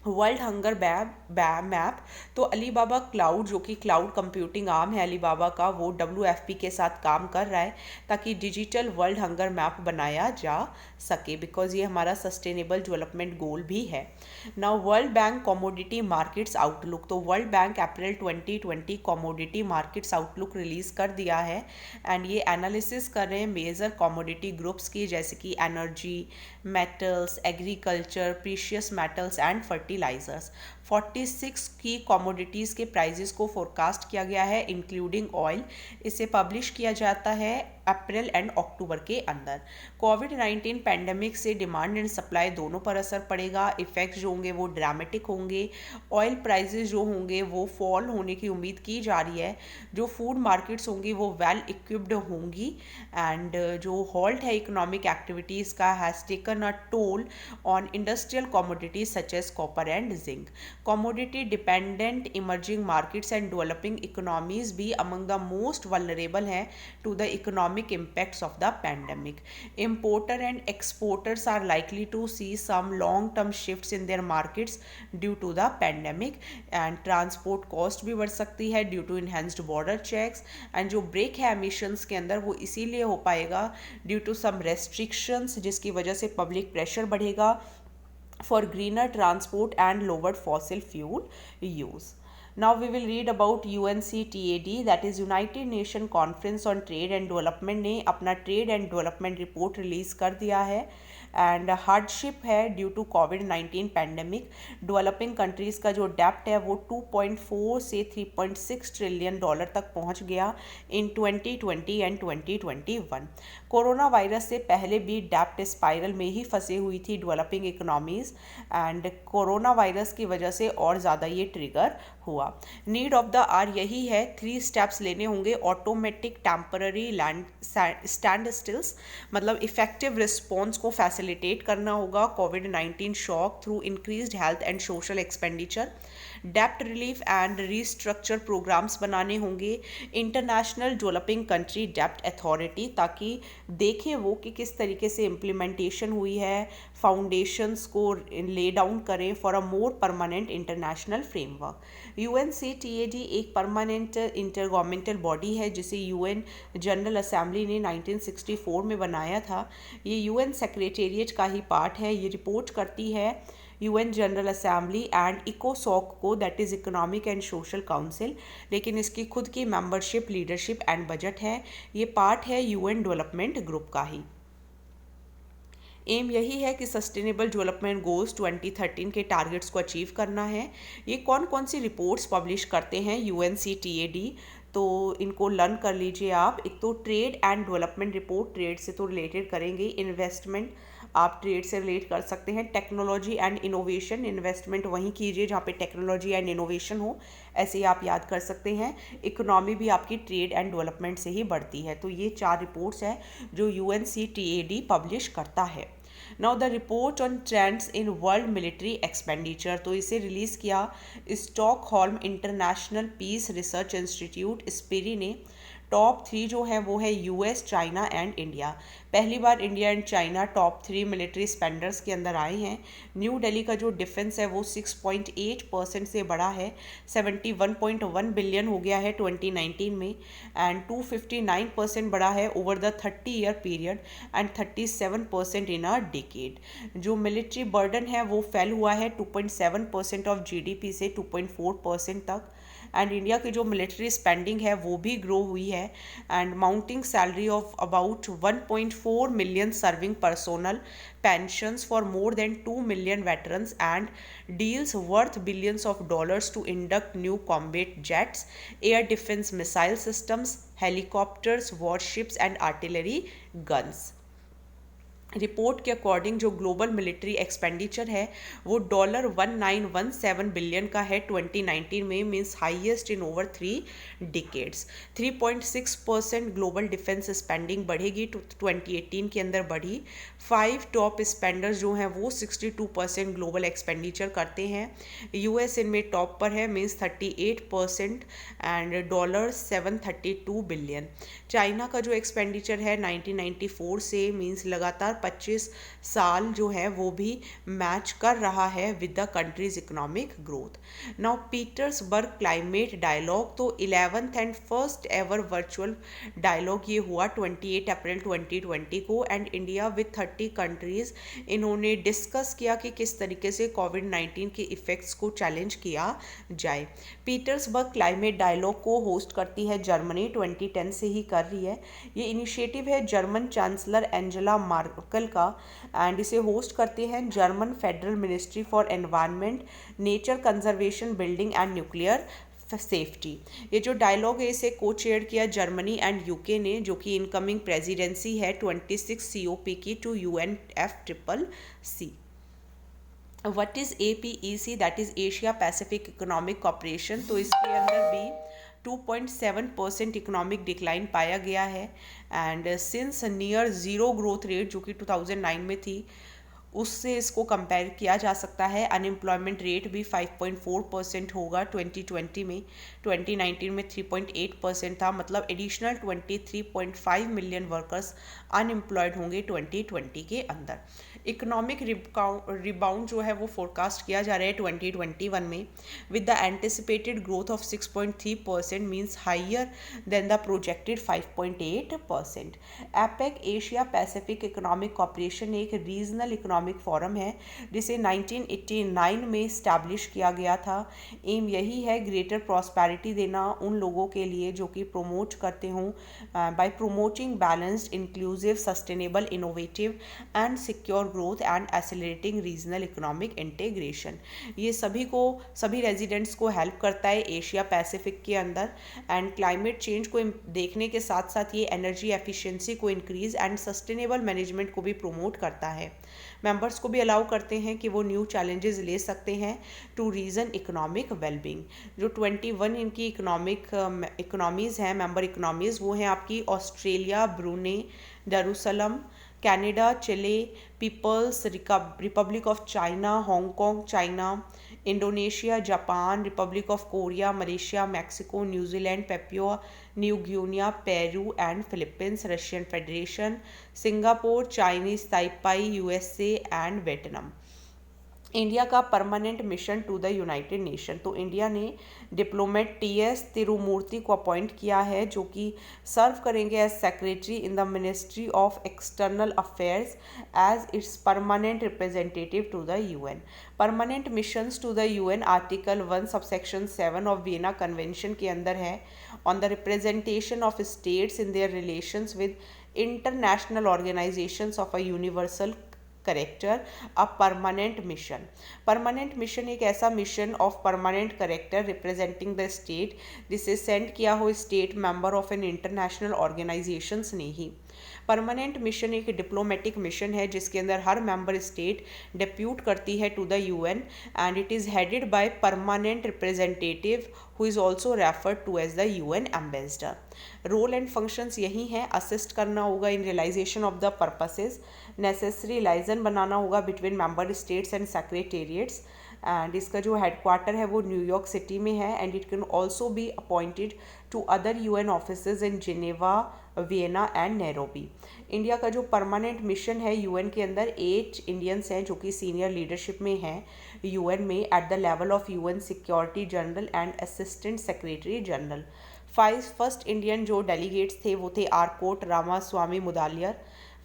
वर्ल्ड हंगर मैप, तो अलीबाबा क्लाउड जो कि क्लाउड कंप्यूटिंग आर्म है अलीबाबा का, वो WFP के साथ काम कर रहा है ताकि डिजिटल वर्ल्ड हंगर मैप बनाया जा सके बिकॉज ये हमारा सस्टेनेबल डेवलपमेंट गोल भी है। Now world bank commodity markets outlook, तो वर्ल्ड बैंक अप्रैल 2020 कमोडिटी मार्केट्स आउटलुक रिलीज़ कर दिया है एंड ये एनालिसिस कर रहे हैं मेजर कमोडिटी ग्रुप्स की जैसे कि energy, metals, agriculture, precious metals and fertilisers. 46 की कमोडिटीज़ के प्राइजेस को फोरकास्ट किया गया है इंक्लूडिंग ऑयल। इसे पब्लिश किया जाता है अप्रैल एंड अक्टूबर के अंदर। कोविड-19 पैंडमिक से डिमांड एंड सप्लाई दोनों पर असर पड़ेगा। इफ़ेक्ट्स जो होंगे वो ड्रामेटिक होंगे। ऑयल प्राइजेस जो होंगे वो फॉल होने की उम्मीद की जा रही है। जो फूड मार्केट्स होंगी वो वेल इक्विप्ड होंगी एंड जो हॉल्ट है इकोनॉमिक एक्टिविटीज़ का has taken a toll on industrial commodities such as copper and zinc. Commodity dependent emerging markets and developing economies भी अमंग द मोस्ट वल्नरेबल हैं to the economic impacts of the pandemic. Importer and exporters are likely to see some long-term shifts in their markets due to the pandemic and transport cost भी बढ़ सकती है due to enhanced border checks and जो break है emissions के अंदर वो इसीलिए हो पाएगा due to some restrictions जिसकी वजह से public pressure बढ़ेगा for greener transport and lowered fossil fuel use. Now we will read about UNCTAD, that is United Nation Conference on Trade and Development ने अपना trade and development report release कर दिया है and hardship है due to कोविड-19 pandemic. Developing countries का जो डेप्ट है वो 2.4 से 3.6 ट्रिलियन डॉलर तक पहुंच गया इन 2020 एंड 2021। कोरोना वायरस से पहले भी डेप्ट स्पाइरल में ही फंसे हुई थी developing economies, and corona virus की वजह से और ज़्यादा ये ट्रिगर हुआ। नीड ऑफ द आर यही है, 3 स्टेप्स लेने होंगे। Automatic temporary land stand stills, मतलब इफेक्टिव रिस्पॉन्स को फैसिलिटेट करना होगा कोविड-19 shock through increased health and social expenditure. Dept relief and restructure programmes बनाने होंगे। इंटरनेशनल डेवलपिंग कंट्री डेप्ट अथॉरिटी, ताकि देखें वो कि किस तरीके से इम्प्लीमेंटेशन हुई है, फाउंडेशंस को ले डाउन करें for a more permanent international framework. UNCTAD एक परमानेंट इंटर गवर्नमेंटल बॉडी है जिसे UN जनरल असेंबली ने 1964 में बनाया था। ये UN सेक्रेटेरिएट का ही पार्ट है। ये रिपोर्ट करती है UN जनरल असेंबली एंड इकोसॉक को, that is economic and social council, लेकिन इसकी खुद की मेंबरशिप, लीडरशिप एंड बजट है। ये पार्ट है UN डेवलपमेंट ग्रुप का ही। एम यही है कि सस्टेनेबल डेवलपमेंट गोल्स 2013 के टारगेट्स को अचीव करना है। ये कौन कौन सी रिपोर्ट्स पब्लिश करते हैं UNCTAD, तो इनको लर्न कर लीजिए आप। एक तो trade and development report, trade से तो रिलेटेड करेंगे। इन्वेस्टमेंट आप ट्रेड से रिलेट कर सकते हैं। टेक्नोलॉजी एंड इनोवेशन, इन्वेस्टमेंट वहीं कीजिए जहाँ पे टेक्नोलॉजी एंड इनोवेशन हो, ऐसे ही आप याद कर सकते हैं। इकोनॉमी भी आपकी ट्रेड एंड डेवलपमेंट से ही बढ़ती है। तो ये 4 रिपोर्ट्स हैं जो UNCTAD पब्लिश करता है। Now the report on trends in world military expenditure, तो इसे रिलीज़ किया Stockholm international peace research institute SIPRI ने। टॉप 3 जो है वो है US, चाइना एंड इंडिया। पहली बार India and China top 3 military spenders के अंदर आए हैं। न्यू दिल्ली का जो डिफेंस है वो 6.8% से बढ़ा है, 71.1 बिलियन हो गया है 2019 में, एंड 259% बढ़ा है ओवर द 30-ईयर period and 37% in a decade. जो मिलिट्री बर्डन है वो फेल हुआ है 2.7% ऑफ GDP से 2.4% तक, एंड इंडिया की जो मिलिट्री स्पेंडिंग है वो भी ग्रो हुई है, and mounting salary of about 1.4 million serving personnel, pensions for more than 2 million veterans, and deals worth billions of dollars to induct new combat jets, air defense missile systems, helicopters, warships and artillery guns। Report के according जो global military expenditure है वो $1917 billion का है 2019 में, means highest in over 3 decades. 3.6% global defence spending बढ़ेगी, 2018 के अंदर बढ़ी। 5 टॉप स्पेंडर्स जो हैं वो 62% ग्लोबल एक्सपेंडिचर करते हैं। US इनमें टॉप पर है, मीन्स 38% एंड $732 बिलियन। चाइना का जो एक्सपेंडिचर है 1994 से, मीन्स लगातार 25 साल जो है वो भी मैच कर रहा है with the countries economic growth. Now Petersberg climate dialogue, तो 11th and first ever virtual dialogue ये हुआ 28 अप्रैल 2020 को, एंड इंडिया विद 30 कंट्रीज। इन्होंने डिस्कस किया कि किस तरीके से कोविड-19 के इफ़ेक्ट्स को चैलेंज किया जाए। पीटर्सबर्ग क्लाइमेट डायलॉग को होस्ट करती है जर्मनी, 2010 से ही कर रही है। ये इनिशिएटिव है जर्मन चांसलर एंजेला मार्कल का, एंड इसे होस्ट करते हैं German federal ministry for environment, nature conservation, building and nuclear safety. ये जो डायलॉग है इसे को चेयर किया जर्मनी एंड UK ने, जो कि इनकमिंग प्रेसिडेंसी है 26 COP की to UNFCCC। What is APEC, that is Asia Pacific economic cooperation, तो इसके अंदर भी 2.7% इकोनॉमिक डिक्लाइन पाया गया है, and since near zero growth rate जो कि 2009 में थी उससे इसको कंपेयर किया जा सकता है। अनएम्प्लॉयमेंट रेट भी 5.4% होगा 2020 में, 2019 में 3.8% था, मतलब एडिशनल 23.5 मिलियन वर्कर्स अनएम्प्लॉयड होंगे 2020 के अंदर। इकोनॉमिक रिबाउंड जो है वो फोरकास्ट किया जा रहा है 2021 में with the anticipated growth of 6.3%, means higher than the projected 5.8%। APEC Asia Pacific economic cooperation एक रीजनल इकोनॉमिक फोरम है जिसे 1989 में इस्टेब्लिश किया गया था। एम यही है ग्रेटर प्रॉस्पेरिटी देना उन लोगों के लिए जो कि प्रमोट करते हों by promoting balanced, inclusive, sustainable, innovative and secure growth and accelerating regional economic integration. ये सभी रेजिडेंट्स को हेल्प करता है एशिया पैसिफिक के अंदर। एंड क्लाइमेट चेंज को देखने के साथ साथ ये एनर्जी एफिशिएंसी को इंक्रीज एंड सस्टेनेबल मैनेजमेंट को भी प्रोमोट करता है। मेंबर्स को भी अलाउ करते हैं कि वो न्यू चैलेंजेस ले सकते हैं टू रीजन इकोनॉमिक वेलबींग। जो 21 इनकी इकोनॉमीज़ हैं, मेंबर इकोनॉमीज़, वो हैं आपकी Australia, Brunei, Jerusalem, Canada, Chile, People's Republic of China, Hong Kong China, Indonesia, Japan, Republic of Korea, Malaysia, Mexico, New Zealand, Papua New Guinea, Peru and Philippines, Russian Federation, Singapore, Chinese Taipei, USA and Vietnam. India का permanent mission to the United Nation, तो India ने diplomat TS Tirumurti को appoint किया है, जो कि serve करेंगे as secretary in the ministry of external affairs as its permanent representative to the UN. Permanent missions to the UN article 1 subsection 7 of Vienna convention के अंदर है on the representation of states in their relations with international organisations of a universal character, a permanent mission एक ऐसा mission of permanent character representing the state जिसे send किया हो state member of an international organisations ने ही। Permanent mission एक diplomatic mission है जिसके अंदर हर मेंबर स्टेट डिप्यूट करती है to the UN and it is headed by permanent representative who is also referred to as the UN ambassador. Role and functions यही हैं, असिस्ट करना होगा in realisation of the purposes, necessary liaison बनाना होगा between member states and secretariats. And इसका जो headquarter है वो न्यूयॉर्क सिटी में है and it can also be appointed to other UN offices in Geneva, Vienna and Nairobi. India का जो परमानेंट मिशन है यूएन के अंदर 8 इंडियंस हैं जो कि सीनियर लीडरशिप में हैं यूएन में at the level of UN security general and assistant secretary general. First Indian जो डेलीगेट्स थे वो थे Arcot Ramaswami Mudaliar,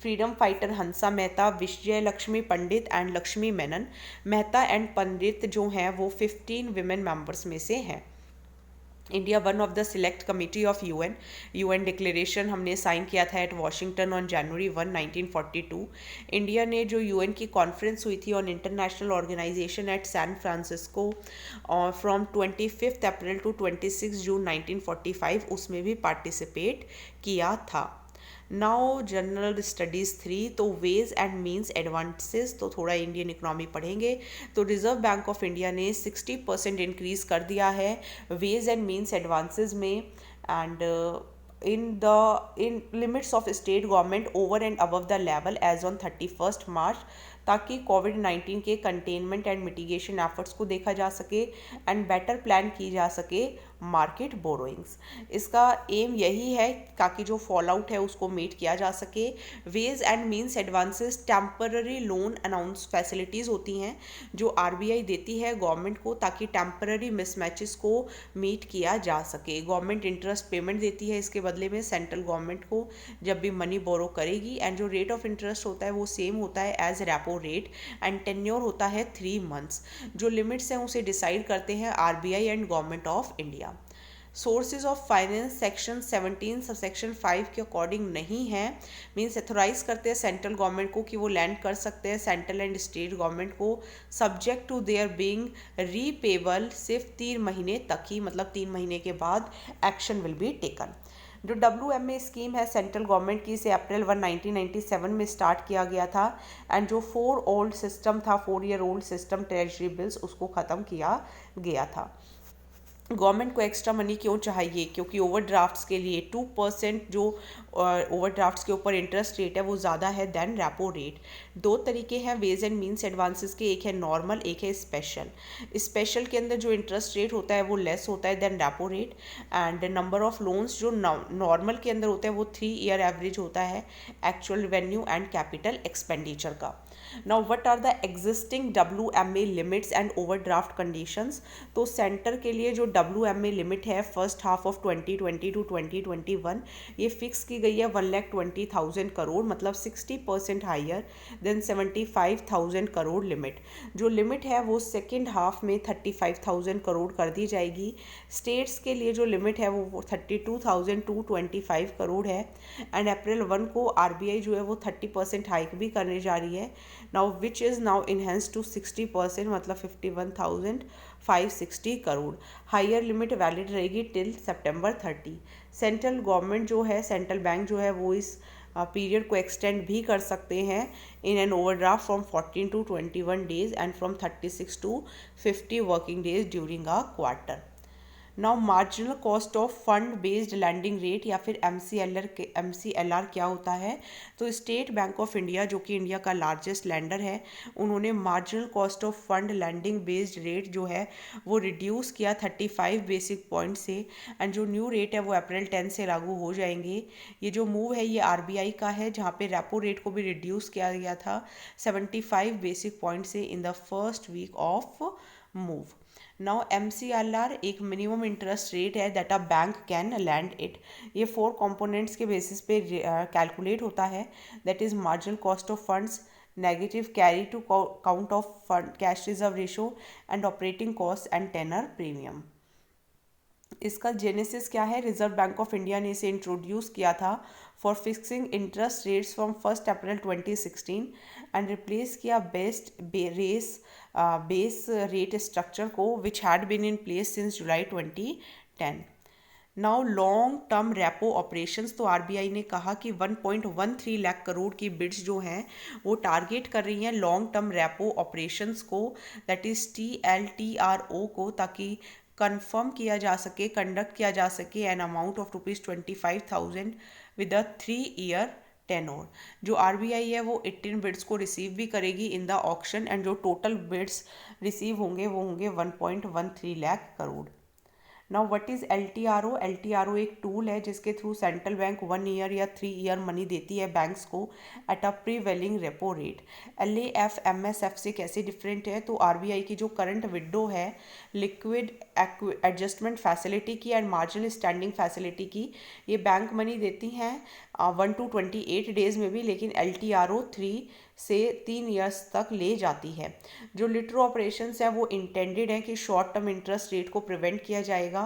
freedom fighter Hansa Mehta, Vijaya Lakshmi Pandit and Lakshmi Menon. Mehta and Pandit जो हैं वो 15 विमेन मेंबर्स में से हैं। India one of the select committee of UN declaration हमने साइन किया था at Washington on January 1, 1942। India ने जो यूएन की कॉन्फ्रेंस हुई थी on international organisation at San Francisco from 25 April to 26 June 1945, उसमें भी पार्टिसिपेट किया था। नाउ जनरल स्टडीज़ 3, तो वेज एंड मीन्स एडवांसेस, तो थोड़ा इंडियन इकोनॉमी पढ़ेंगे। तो रिजर्व बैंक ऑफ इंडिया ने 60% इंक्रीज़ कर दिया है वेज एंड मीन्स एडवांसेस में and in limits of state government over and above the level as on 31st March, ताकि कोविड-19 के कंटेनमेंट एंड मिटिगेशन एफर्ट्स को देखा जा सके एंड बेटर प्लान की जा सके मार्केट बोरोइंग्स। इसका एम यही है ताकि जो फॉल आउट है उसको मीट किया जा सके। Ways and means advances temporary loan announce facilities होती हैं जो आरबीआई देती है गवर्नमेंट को ताकि टेम्पररी मिसमैचेस को मीट किया जा सके। गवर्नमेंट इंटरेस्ट पेमेंट देती है इसके बदले में सेंट्रल गवर्नमेंट को जब भी मनी बोरो करेगी एंड जो रेट ऑफ इंटरेस्ट होता है वो सेम होता है as repo rate and tenure होता है 3 मंथ्स। जो लिमिट्स हैं उसे डिसाइड करते हैं RBI and government of India. Sources of finance section 17 sub section 5 के अकॉर्डिंग नहीं है, मीन्स एथोराइज करते हैं सेंट्रल गवर्नमेंट को कि वो लैंड कर सकते हैं सेंट्रल एंड स्टेट गवर्नमेंट को subject to their being repayable सिर्फ 3 महीने तक ही, मतलब 3 महीने के बाद एक्शन विल बी टेकन। जो WMA स्कीम है सेंट्रल गवर्नमेंट की, इसे अप्रैल 1, 1997 में स्टार्ट किया गया था एंड जो 4 year old system treasury bills उसको ख़त्म किया गया था। गवर्नमेंट को एक्स्ट्रा मनी क्यों चाहिए? क्योंकि ओवरड्राफ्ट्स के लिए 2% जो ओवरड्राफ्ट्स के ऊपर इंटरेस्ट रेट है वो ज़्यादा है देन रेपो रेट। 2 तरीके हैं वेज एंड मीन्स एडवांसेस के, एक है नॉर्मल, एक है स्पेशल। स्पेशल के अंदर जो इंटरेस्ट रेट होता है वो लेस होता है than repo rate and number of loans जो नॉर्मल के अंदर होता है वो 3 ईयर एवरेज होता है actual revenue and capital expenditure का। Now what are the existing WMA limits and overdraft conditions? तो सेंटर के लिए जो WMA लिमिट है फर्स्ट हाफ ऑफ 2020 टू 2021 ये फिक्स की गई है 1,20,000 करोड़, मतलब 60% हाइयर देन 75,000 करोड़ लिमिट। जो लिमिट है वो सेकेंड हाफ में 35,000 करोड़ कर दी जाएगी। स्टेट्स के लिए जो लिमिट है वो 32,225 करोड़ है एंड अप्रैल 1 को RBI जो है वो 30% हाइक भी करने जा रही है now which is now enhance to 60%, मतलब 51,560 करोड़। हायर लिमिट वैलिड रहेगी टिल सितंबर 30। सेंट्रल गवर्नमेंट जो है, सेंट्रल बैंक जो है वो इस पीरियड को एक्सटेंड भी कर सकते हैं in an overdraft from 14 to 21 days and from 36 to 50 working days during a quarter. Now marginal cost of fund based lending rate या फिर MCLR क्या होता है? तो स्टेट बैंक ऑफ इंडिया, जो कि इंडिया का लार्जेस्ट लैंडर है, उन्होंने marginal cost of fund lending based rate जो है वो रिड्यूस किया 35 बेसिक पॉइंट से, एंड जो न्यू रेट है वो अप्रैल 10 से लागू हो जाएंगे। ये जो मूव है ये RBI का है, जहाँ पे रेपो रेट को भी रिड्यूस किया गया था 75 बेसिक पॉइंट से in the first week of move. Now MCLR एक मिनिमम इंटरेस्ट रेट है that a bank can lend it. ये 4 कंपोनेंट्स के बेसिस पे कैलकुलेट होता है, that is marginal cost of funds, negative carry to count of fund cash reserve ratio, and operating cost and tenor premium. इसका genesis क्या है? Reserve bank of India ने इसे इंट्रोड्यूस किया था for fixing interest rates from 1 April 2016 and replace किया base rate structure को which had been in place since July 2010। Now long term repo operations, तो RBI ने कहा कि 1.13 लाख करोड़ की बिड्स जो हैं वो टारगेट कर रही हैं लॉन्ग टर्म रेपो ऑपरेशंस को, दैट इज TLTRO को, ताकि कंफर्म किया जा सके, कंडक्ट किया जा सके an amount of ₹25,000 with a 3-year tenure. जो RBI है वो 18 बिड्स को रिसीव भी करेगी इन द ऑक्शन, एंड जो टोटल बिड्स रिसीव होंगे वो होंगे 1.13 lakh crore. Now what is LTRO एक टूल है जिसके थ्रू सेंट्रल बैंक 1 ईयर या 3 ईयर मनी देती है बैंक्स को at a prevailing repo rate. LAF MSF से कैसे डिफरेंट है? तो RBI की जो करंट विंडो है लिक्विड एडजस्टमेंट फैसिलिटी की एंड मार्जिनल स्टैंडिंग फैसिलिटी की, ये बैंक मनी देती हैं 1 to 28 डेज में भी, लेकिन LTRO 3 से 3 ईयर्स तक ले जाती है। जो लिटर ऑपरेशंस है वो इंटेंडेड है कि शॉर्ट टर्म इंटरेस्ट रेट को प्रिवेंट किया जाएगा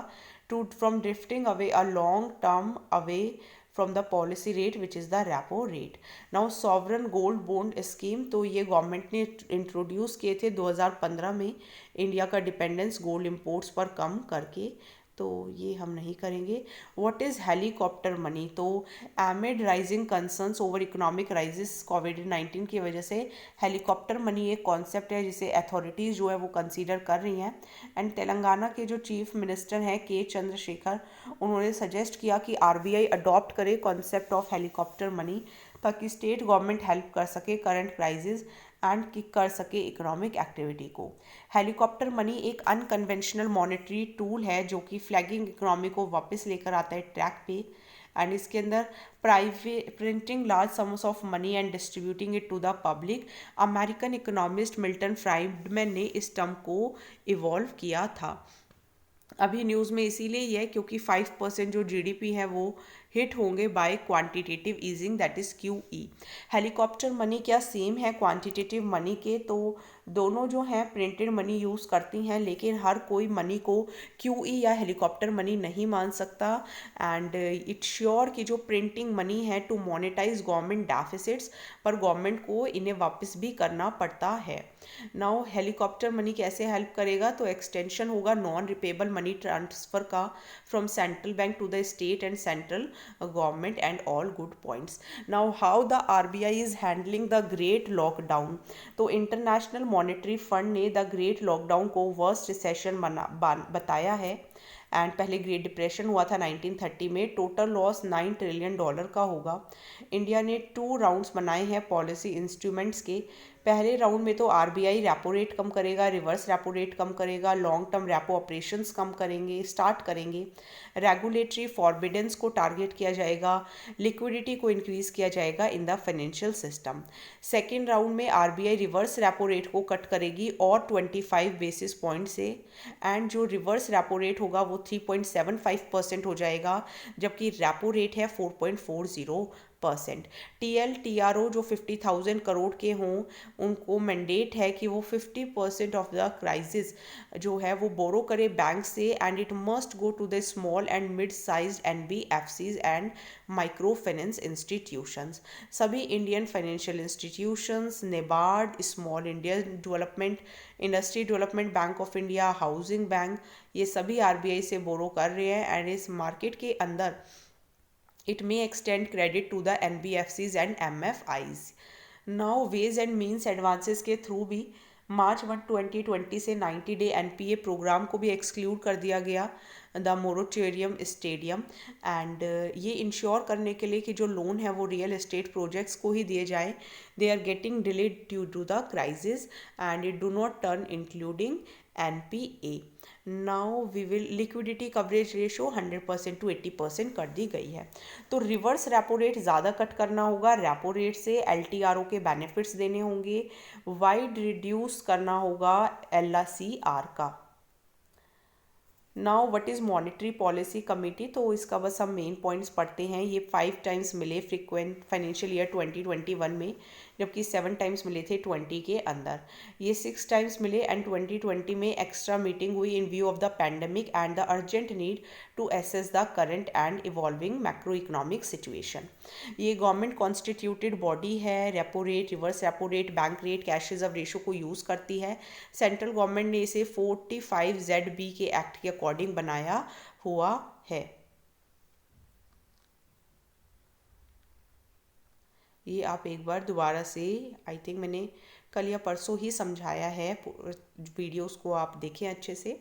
to from drifting away a long term away from the policy rate which is the repo rate. Now sovereign gold bond scheme, तो ये गवर्नमेंट ने इंट्रोड्यूस किए थे 2015 में इंडिया का डिपेंडेंस गोल्ड इम्पोर्ट्स पर कम करके, तो ये हम नहीं करेंगे। What is helicopter money? तो amid rising concerns over economic rises COVID-19 की वजह से हेलीकॉप्टर मनी एक कॉन्सेप्ट है जिसे अथॉरिटीज़ जो है वो कंसीडर कर रही हैं, एंड तेलंगाना के जो चीफ मिनिस्टर हैं K चंद्रशेखर, उन्होंने सजेस्ट किया कि RBI अडॉप्ट करे कॉन्सेप्ट ऑफ हेलीकॉप्टर मनी ताकि स्टेट गवर्नमेंट हेल्प कर सके करंट क्राइसिस एंड किक कर सके इकोनॉमिक एक्टिविटी को। हेलीकॉप्टर मनी एक अनकन्वेंशनल मॉनेटरी टूल है जो कि फ्लैगिंग इकोनॉमी को वापस लेकर आता है ट्रैक पे, एंड इसके अंदर private printing large sums of money and distributing it to the public. American economist Milton Friedman ने इस टर्म को इवॉल्व किया था। अभी न्यूज़ में इसीलिए ये है क्योंकि 5% जो GDP है वो हिट होंगे by quantitative easing, that is QE। Helicopter money क्या सेम है क्वांटिटेटिव मनी के? तो दोनों जो हैं प्रिंटेड मनी यूज़ करती हैं, लेकिन हर कोई मनी को QE या हेलीकॉप्टर मनी नहीं मान सकता, एंड इट श्योर कि जो प्रिंटिंग मनी है टू मोनेटाइज गवर्नमेंट डेफिसिट्स, पर गवर्नमेंट को इन्हें वापस भी करना पड़ता है। नाउ हेलीकॉप्टर मनी कैसे हेल्प करेगा? तो एक्सटेंशन होगा नॉन रिपेबल मनी ट्रांसफ़र का from central bank to the state and central government and all good points. Now how the RBI is handling the great lockdown? तो international monetary fund ने the great lockdown को worst recession बताया है, and पहले great depression हुआ था 1930 में। Total loss $9 trillion का होगा। इंडिया ने 2 राउंड्स बनाए हैं पॉलिसी इंस्ट्रूमेंट्स के। पहले राउंड में तो RBI रेपो रेट कम करेगा, रिवर्स रेपो रेट कम करेगा, लॉन्ग टर्म रेपो ऑपरेशंस कम स्टार्ट करेंगे, रेगुलेटरी फॉरबिडेंस को टारगेट किया जाएगा, लिक्विडिटी को इंक्रीज किया जाएगा in the financial system. Second round में RBI रिवर्स रेपो रेट को कट करेगी और 25 बेसिस पॉइंट से, एंड जो रिवर्स रेपो रेट होगा वो 3.75% हो जाएगा, जबकि रेपो रेट है 4.40%। 50%। TLTRO जो 50,000 करोड़ के हों उनको मैंडेट है कि वो 50% ऑफ द क्राइसिस जो है वो बोरो करे बैंक से, and it must go to the small and mid size NBFCs and micro finance institutions. सभी Indian financial institutions, NABARD, small India development, industry development bank of India, housing bank, ये सभी RBI से बोरो कर रहे हैं। एंड इस market के अंदर it may extend credit to the NBFCs and MFIs. Now ways and means advances के थ्रू भी मार्च 1 2020 से 90 डे NPA प्रोग्राम को भी एक्सक्लूड कर दिया गया द मोरेटोरियम स्टेडियम। एंड ये इंश्योर करने के लिए कि जो लोन है वो रियल एस्टेट प्रोजेक्ट्स को ही दिए जाए, they are getting delayed due to the crisis and it do not turn including NPA। Now we will liquidity coverage ratio 100% to 80% कर दी गई है। तो रिवर्स रेपो रेट ज़्यादा कट करना होगा, रेपो रेट से LTRO के बेनिफिट्स देने होंगे, वाइड रिड्यूस करना होगा LCR का। Now what is monetary policy committee, तो इसका बस हम मेन पॉइंट्स पढ़ते हैं। ये 5 टाइम्स मिले फ्रीक्वेंट फाइनेंशियल ईयर 2021 में, जबकि 7 टाइम्स मिले थे 20 के अंदर। ये 6 टाइम्स मिले एंड 2020 में एक्स्ट्रा मीटिंग हुई in view of the pandemic and the urgent need to assess the current and evolving macro economic situation. ये गवर्नमेंट कॉन्स्टिट्यूटेड बॉडी है, repo rate, reverse repo rate, bank rate, cash reserve ratio को use करती है। Central government ने इसे 45ZB के act के according बनाया हुआ है। ये आप एक बार दोबारा से, आई थिंक मैंने कल या परसों ही समझाया है, वीडियोस को आप देखें अच्छे से।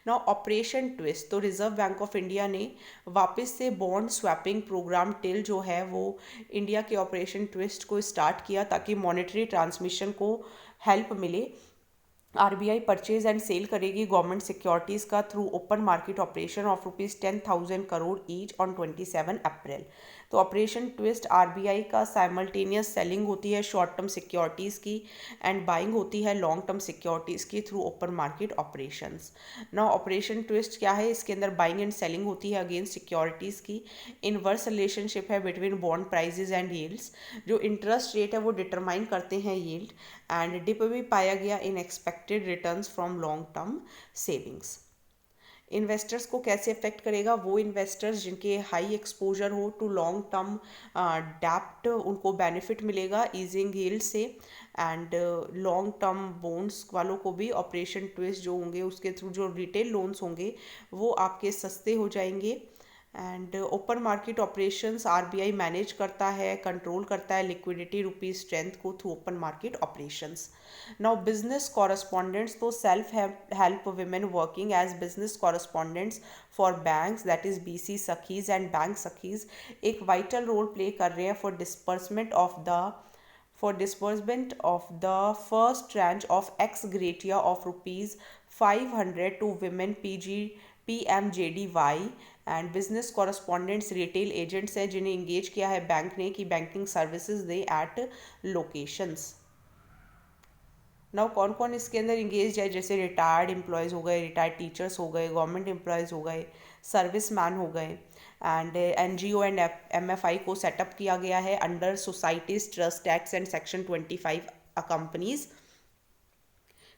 नाउ ऑपरेशन ट्विस्ट, तो रिजर्व बैंक ऑफ इंडिया ने वापस से बॉन्ड स्वैपिंग प्रोग्राम टिल जो है वो इंडिया के ऑपरेशन ट्विस्ट को स्टार्ट किया ताकि मॉनेटरी ट्रांसमिशन को हेल्प मिले। RBI परचेज एंड सेल करेगी गवर्नमेंट सिक्योरिटीज़ का through open market operation of ₹10,000 crore each on 27 अप्रैल। तो ऑपरेशन ट्विस्ट RBI का साइमल्टेनियस सेलिंग होती है शॉर्ट टर्म सिक्योरिटीज़ की एंड बाइंग होती है लॉन्ग टर्म सिक्योरिटीज़ की through open market operations. Now operation twist क्या है, इसके अंदर बाइंग एंड सेलिंग होती है अगेंस्ट सिक्योरिटीज़ की। इनवर्स रिलेशनशिप है between bond prices and yields, जो इंटरेस्ट रेट है वो डिटरमाइन करते हैं यील्ड। एंड डिप भी पाया गया in expected returns from long term savings. Investors को कैसे अफेक्ट करेगा, वो इन्वेस्टर्स जिनके हाई एक्सपोजर हो टू लॉन्ग टर्म डेप्ट, उनको बेनिफिट मिलेगा ईजिंग यील्ड से। एंड लॉन्ग टर्म बॉन्ड्स वालों को भी ऑपरेशन ट्विस्ट जो होंगे उसके थ्रू जो रिटेल लोन्स होंगे वो आपके सस्ते हो जाएंगे। And open market operations RBI manage करता है, कंट्रोल करता है लिक्विडिटी रुपीज स्ट्रेंथ को through open market operations. Now business correspondents, तो self help women working as business correspondents for banks, that is BC सखीज एंड बैंक सखीज, एक vital role play कर रहे हैं for disbursement of the first tranche of ex gratia of ₹500 to women PMJDY। And business correspondents retail agents हैं जिन्हें engage किया है बैंक ने कि बैंकिंग सर्विसेज दे एट लोकेशंस। नाउ कौन कौन इसके अंदर इंगेज है, जैसे रिटायर्ड एम्प्लॉयज़ हो गए, रिटायर्ड टीचर्स हो गए, गवर्नमेंट एम्प्लॉयज़ हो गए, सर्विस मैन हो गए। एंड NGO एंड MFI को सेटअप किया गया है under societies trust act and section 25 companies.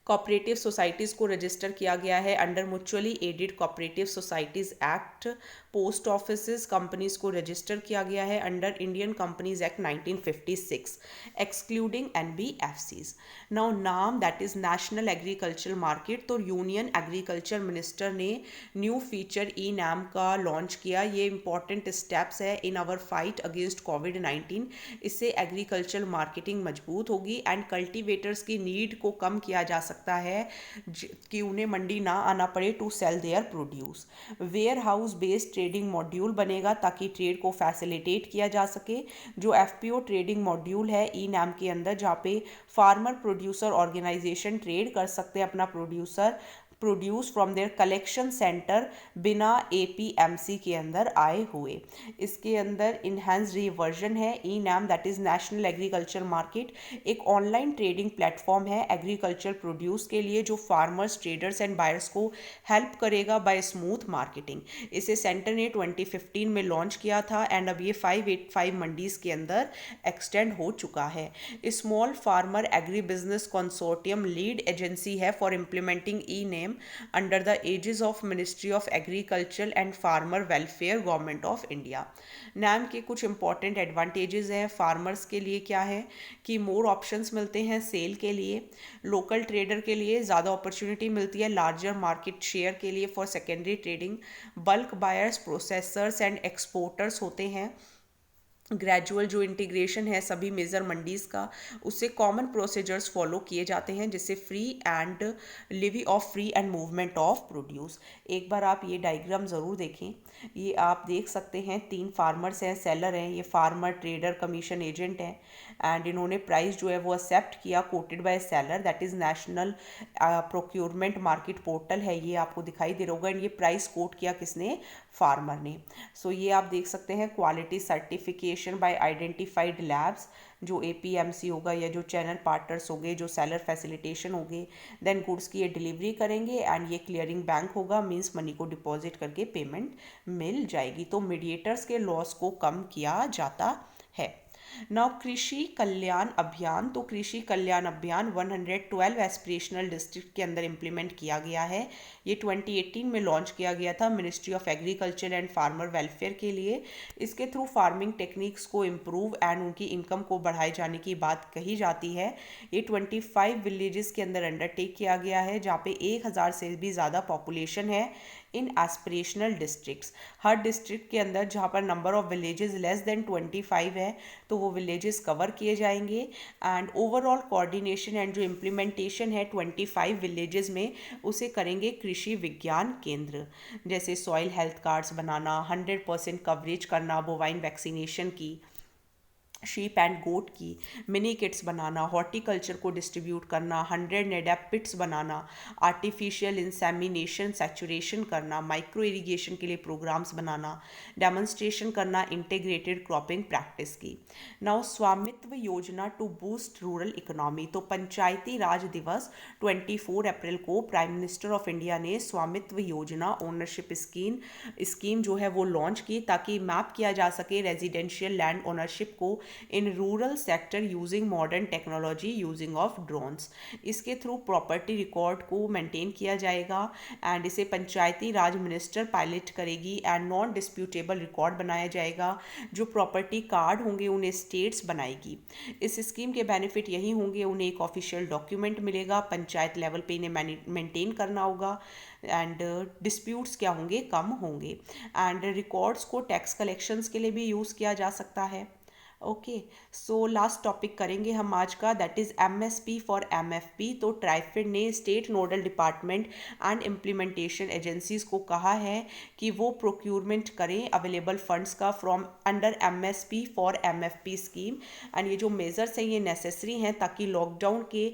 Cooperative societies को रजिस्टर किया गया है under mutually aided cooperative societies act. Post offices companies को रजिस्टर किया गया है under Indian companies act 1956 excluding NBFCs। Now NAM, that is national agriculture market, तो union agriculture minister ने न्यू फीचर E-NAM का लॉन्च किया। ये इंपॉर्टेंट स्टेप्स है इन आवर फाइट अगेंस्ट कोविड-19। इससे एग्रीकल्चर मार्केटिंग मजबूत होगी एंड कल्टिवेटर्स की नीड को कम किया जा सकता है कि उन्हें मंडी ना आना पड़े to sell their produce. Warehouse based trading module बनेगा ताकि ट्रेड को फैसिलिटेट किया जा सके। जो FPO ट्रेडिंग मॉड्यूल है E-NAM के अंदर, जहाँ पे फार्मर प्रोड्यूसर ऑर्गेनाइजेशन ट्रेड कर सकते हैं अपना producer produce from there collection centre बिना एपीएमसी के अंदर आए हुए। इसके अंदर इन्हांस्ड ये वर्जन है e NAM, that is national agriculture market, एक ऑनलाइन ट्रेडिंग प्लेटफॉर्म है एग्रीकल्चर प्रोड्यूस के लिए जो फार्मर्स, ट्रेडर्स एंड बायर्स को हेल्प करेगा बाय स्मूथ मार्केटिंग। इसे सेंटर ने 2015 में लॉन्च किया था एंड अब ये 585 मंडीज़ के अंदर एक्सटेंड हो चुका है। Small farmer agri business consortium lead agency है for implementing e NAM under the aegis of ministry of agriculture and farmer welfare, government of India. NAM के कुछ इंपॉर्टेंट एडवांटेजेस हैं फार्मर्स के लिए, क्या है कि मोर ऑप्शंस मिलते हैं सेल के लिए, लोकल ट्रेडर के लिए ज़्यादा अपॉर्चुनिटी मिलती है लार्जर मार्केट शेयर के लिए for secondary trading, bulk buyers, processors and exporters होते हैं, ग्रेजुअल जो इंटीग्रेशन है सभी मेजर मंडीज़ का, उससे कॉमन प्रोसीजर्स फॉलो किए जाते हैं जिससे free and Levi of free and movement of produce. एक बार आप ये डायग्राम ज़रूर देखें। ये आप देख सकते हैं 3 फार्मर्स हैं, सेलर हैं, ये फार्मर, ट्रेडर, कमीशन एजेंट हैं एंड इन्होंने प्राइस जो है वो एक्सेप्ट किया quoted by seller, that is national procurement market portal है, ये आपको दिखाई दे रहा होगा एंड ये प्राइस कोट किया किसने, फार्मर ने। सो ये आप देख सकते हैं quality certification by identified labs, जो एपीएमसी होगा या जो चैनल पार्टनर्स हो गए, जो सेलर फैसिलिटेशन हो गए, देन गुड्स की ये डिलीवरी करेंगे एंड ये क्लियरिंग बैंक होगा, मींस मनी को डिपॉजिट करके पेमेंट मिल जाएगी। तो मीडिएटर्स के लॉस को कम किया जाता है। नाउ कृषि कल्याण अभियान, तो कृषि कल्याण अभियान 112 एस्पिरेशनल डिस्ट्रिक्ट के अंदर इम्प्लीमेंट किया गया है। ये 2018 में लॉन्च किया गया था ministry of agriculture and farmer welfare के लिए। इसके थ्रू फार्मिंग टेक्निक्स को इम्प्रूव एंड उनकी इनकम को बढ़ाए जाने की बात कही जाती है। ये 25 विलेजेस के अंदर अंडरटेक किया गया है जहाँ पे 1000 से भी ज़्यादा पॉपुलेशन है इन एस्पिरेशनल डिस्ट्रिक्ट्स। हर डिस्ट्रिक्ट के अंदर जहाँ पर number of villages less than 25 है तो वो विलेजेस कवर किए जाएंगे एंड ओवरऑल कोऑर्डिनेशन एंड जो इम्प्लीमेंटेशन है 25 विलेजेस में उसे करेंगे कृषि विज्ञान केंद्र, जैसे सॉइल हेल्थ कार्ड्स बनाना, 100% कवरेज करना बोवाइन वैक्सीनेशन की, शीप एंड गोट की, मिनी किट्स बनाना, हॉर्टिकल्चर को डिस्ट्रीब्यूट करना, 100 नेडैप पिट्स बनाना, आर्टिफिशियल इंसेमिनेशन सैचुरेशन करना, माइक्रो इरिगेशन के लिए प्रोग्राम्स बनाना, डेमोन्स्ट्रेशन करना इंटीग्रेटेड क्रॉपिंग प्रैक्टिस की। नाउ स्वामित्व योजना टू बूस्ट रूरल इकोनॉमी, तो पंचायती राज दिवस 24 अप्रैल को प्राइम मिनिस्टर ऑफ इंडिया ने स्वामित्व योजना ओनरशिप स्कीम जो है वो लॉन्च की ताकि मैप किया जा सके रेजिडेंशियल लैंड ओनरशिप को in rural sector using modern technology using of drones. इसके थ्रू प्रॉपर्टी रिकॉर्ड को मेंटेन किया जाएगा एंड इसे पंचायती राज मिनिस्टर पायलट करेगी एंड नॉन डिस्प्यूटेबल रिकॉर्ड बनाया जाएगा। जो प्रॉपर्टी कार्ड होंगे उन्हें स्टेट्स बनाएगी। इस स्कीम के बेनिफिट यही होंगे, उन्हें एक ऑफिशियल डॉक्यूमेंट मिलेगा, पंचायत लेवल पे इन्हें मेंटेन करना होगा एंड डिस्प्यूट्स क्या होंगे, कम होंगे एंड रिकॉर्ड्स को टैक्स कलेक्शंस के लिए भी यूज़ किया जा सकता है। ओके, सो लास्ट टॉपिक करेंगे हम आज का, that is MSP for MFP. तो ट्राइफेड ने state nodal department and implementation agencies को कहा है कि वो प्रोक्यूरमेंट करें अवेलेबल फंड्स का from under MSP for MFP scheme and ये जो मेजर्स हैं ये नेसेसरी हैं ताकि लॉकडाउन के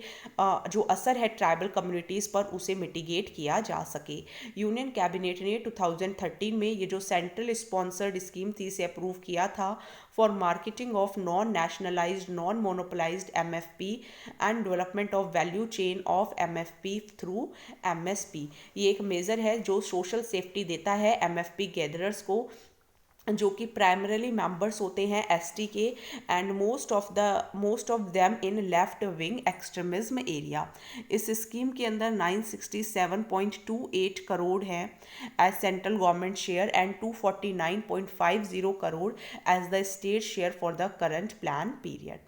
जो असर है ट्राइबल कम्युनिटीज़ पर उसे मिटिगेट किया जा सके। यूनियन कैबिनेट ने 2013 में ये जो सेंट्रल स्पॉन्सर्ड स्कीम थी इसे अप्रूव किया था for marketing of non-nationalized, non-monopolized MFP and development of value chain of MFP through MSP। ये एक मेजर है जो सोशल सेफ्टी देता है MFP गैदरर्स को जो कि प्राइमरीली मेंबर्स होते हैं एसटी के and most of them in left wing extremism area. इस स्कीम के अंदर 967.28 करोड़ है as central government share and 249.50 crore as the state share for the current plan period.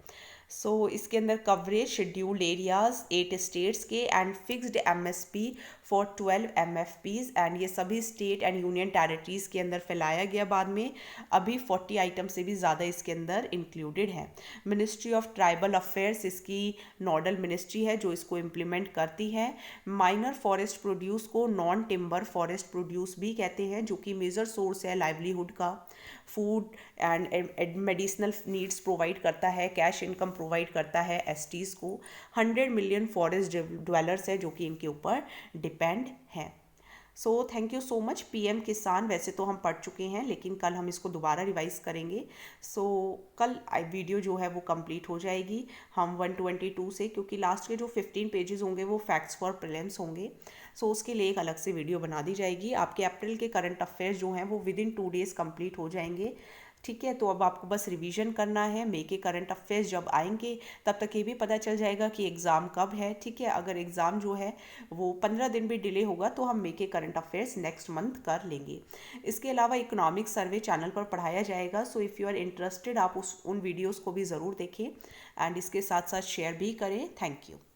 So इसके अंदर कवरेज शेड्यूल्ड एरियाज 8 स्टेट्स के and fixed MSP for 12 MFPs and ये सभी state and union territories के अंदर फैलाया गया बाद में। अभी 40 आइटम से भी ज़्यादा इसके अंदर इंक्लूडेड है। मिनिस्ट्री ऑफ ट्राइबल अफेयर्स इसकी नोडल मिनिस्ट्री है जो इसको इम्प्लीमेंट करती है। माइनर फॉरेस्ट प्रोड्यूस को नॉन टिम्बर फॉरेस्ट प्रोड्यूस भी कहते हैं जो कि मेजर सोर्स है लाइवलीहुड का, food and medicinal needs provide करता है, कैश इनकम प्रोवाइड करता है एसटीज़ को। 100 मिलियन फॉरेस्ट ड्वेलर्स है जो कि इनके ऊपर डिपेंड हैं। So thank you so much. PM किसान वैसे तो हम पढ़ चुके हैं, लेकिन कल हम इसको दोबारा रिवाइज करेंगे। सो कल वीडियो जो है वो कंप्लीट हो जाएगी हम 122 से, क्योंकि लास्ट के जो 15 पेजेस होंगे वो फैक्ट्स फॉर प्रीलिम्स होंगे। सो उसके लिए एक अलग से वीडियो बना दी जाएगी। आपके अप्रैल के करंट अफेयर्स जो हैं वो विद इन 2 डेज़ कंप्लीट हो जाएंगे। ठीक है, तो अब आपको बस रिवीजन करना है। मई के करंट अफेयर्स जब आएंगे तब तक ये भी पता चल जाएगा कि एग्ज़ाम कब है। ठीक है, अगर एग्ज़ाम जो है वो 15 दिन भी डिले होगा तो हम मई के करंट अफेयर्स नेक्स्ट मंथ कर लेंगे। इसके अलावा इकोनॉमिक सर्वे चैनल पर पढ़ाया जाएगा। So if you are interested आप उन वीडियोज़ को भी ज़रूर देखें एंड इसके साथ साथ शेयर भी करें। Thank you.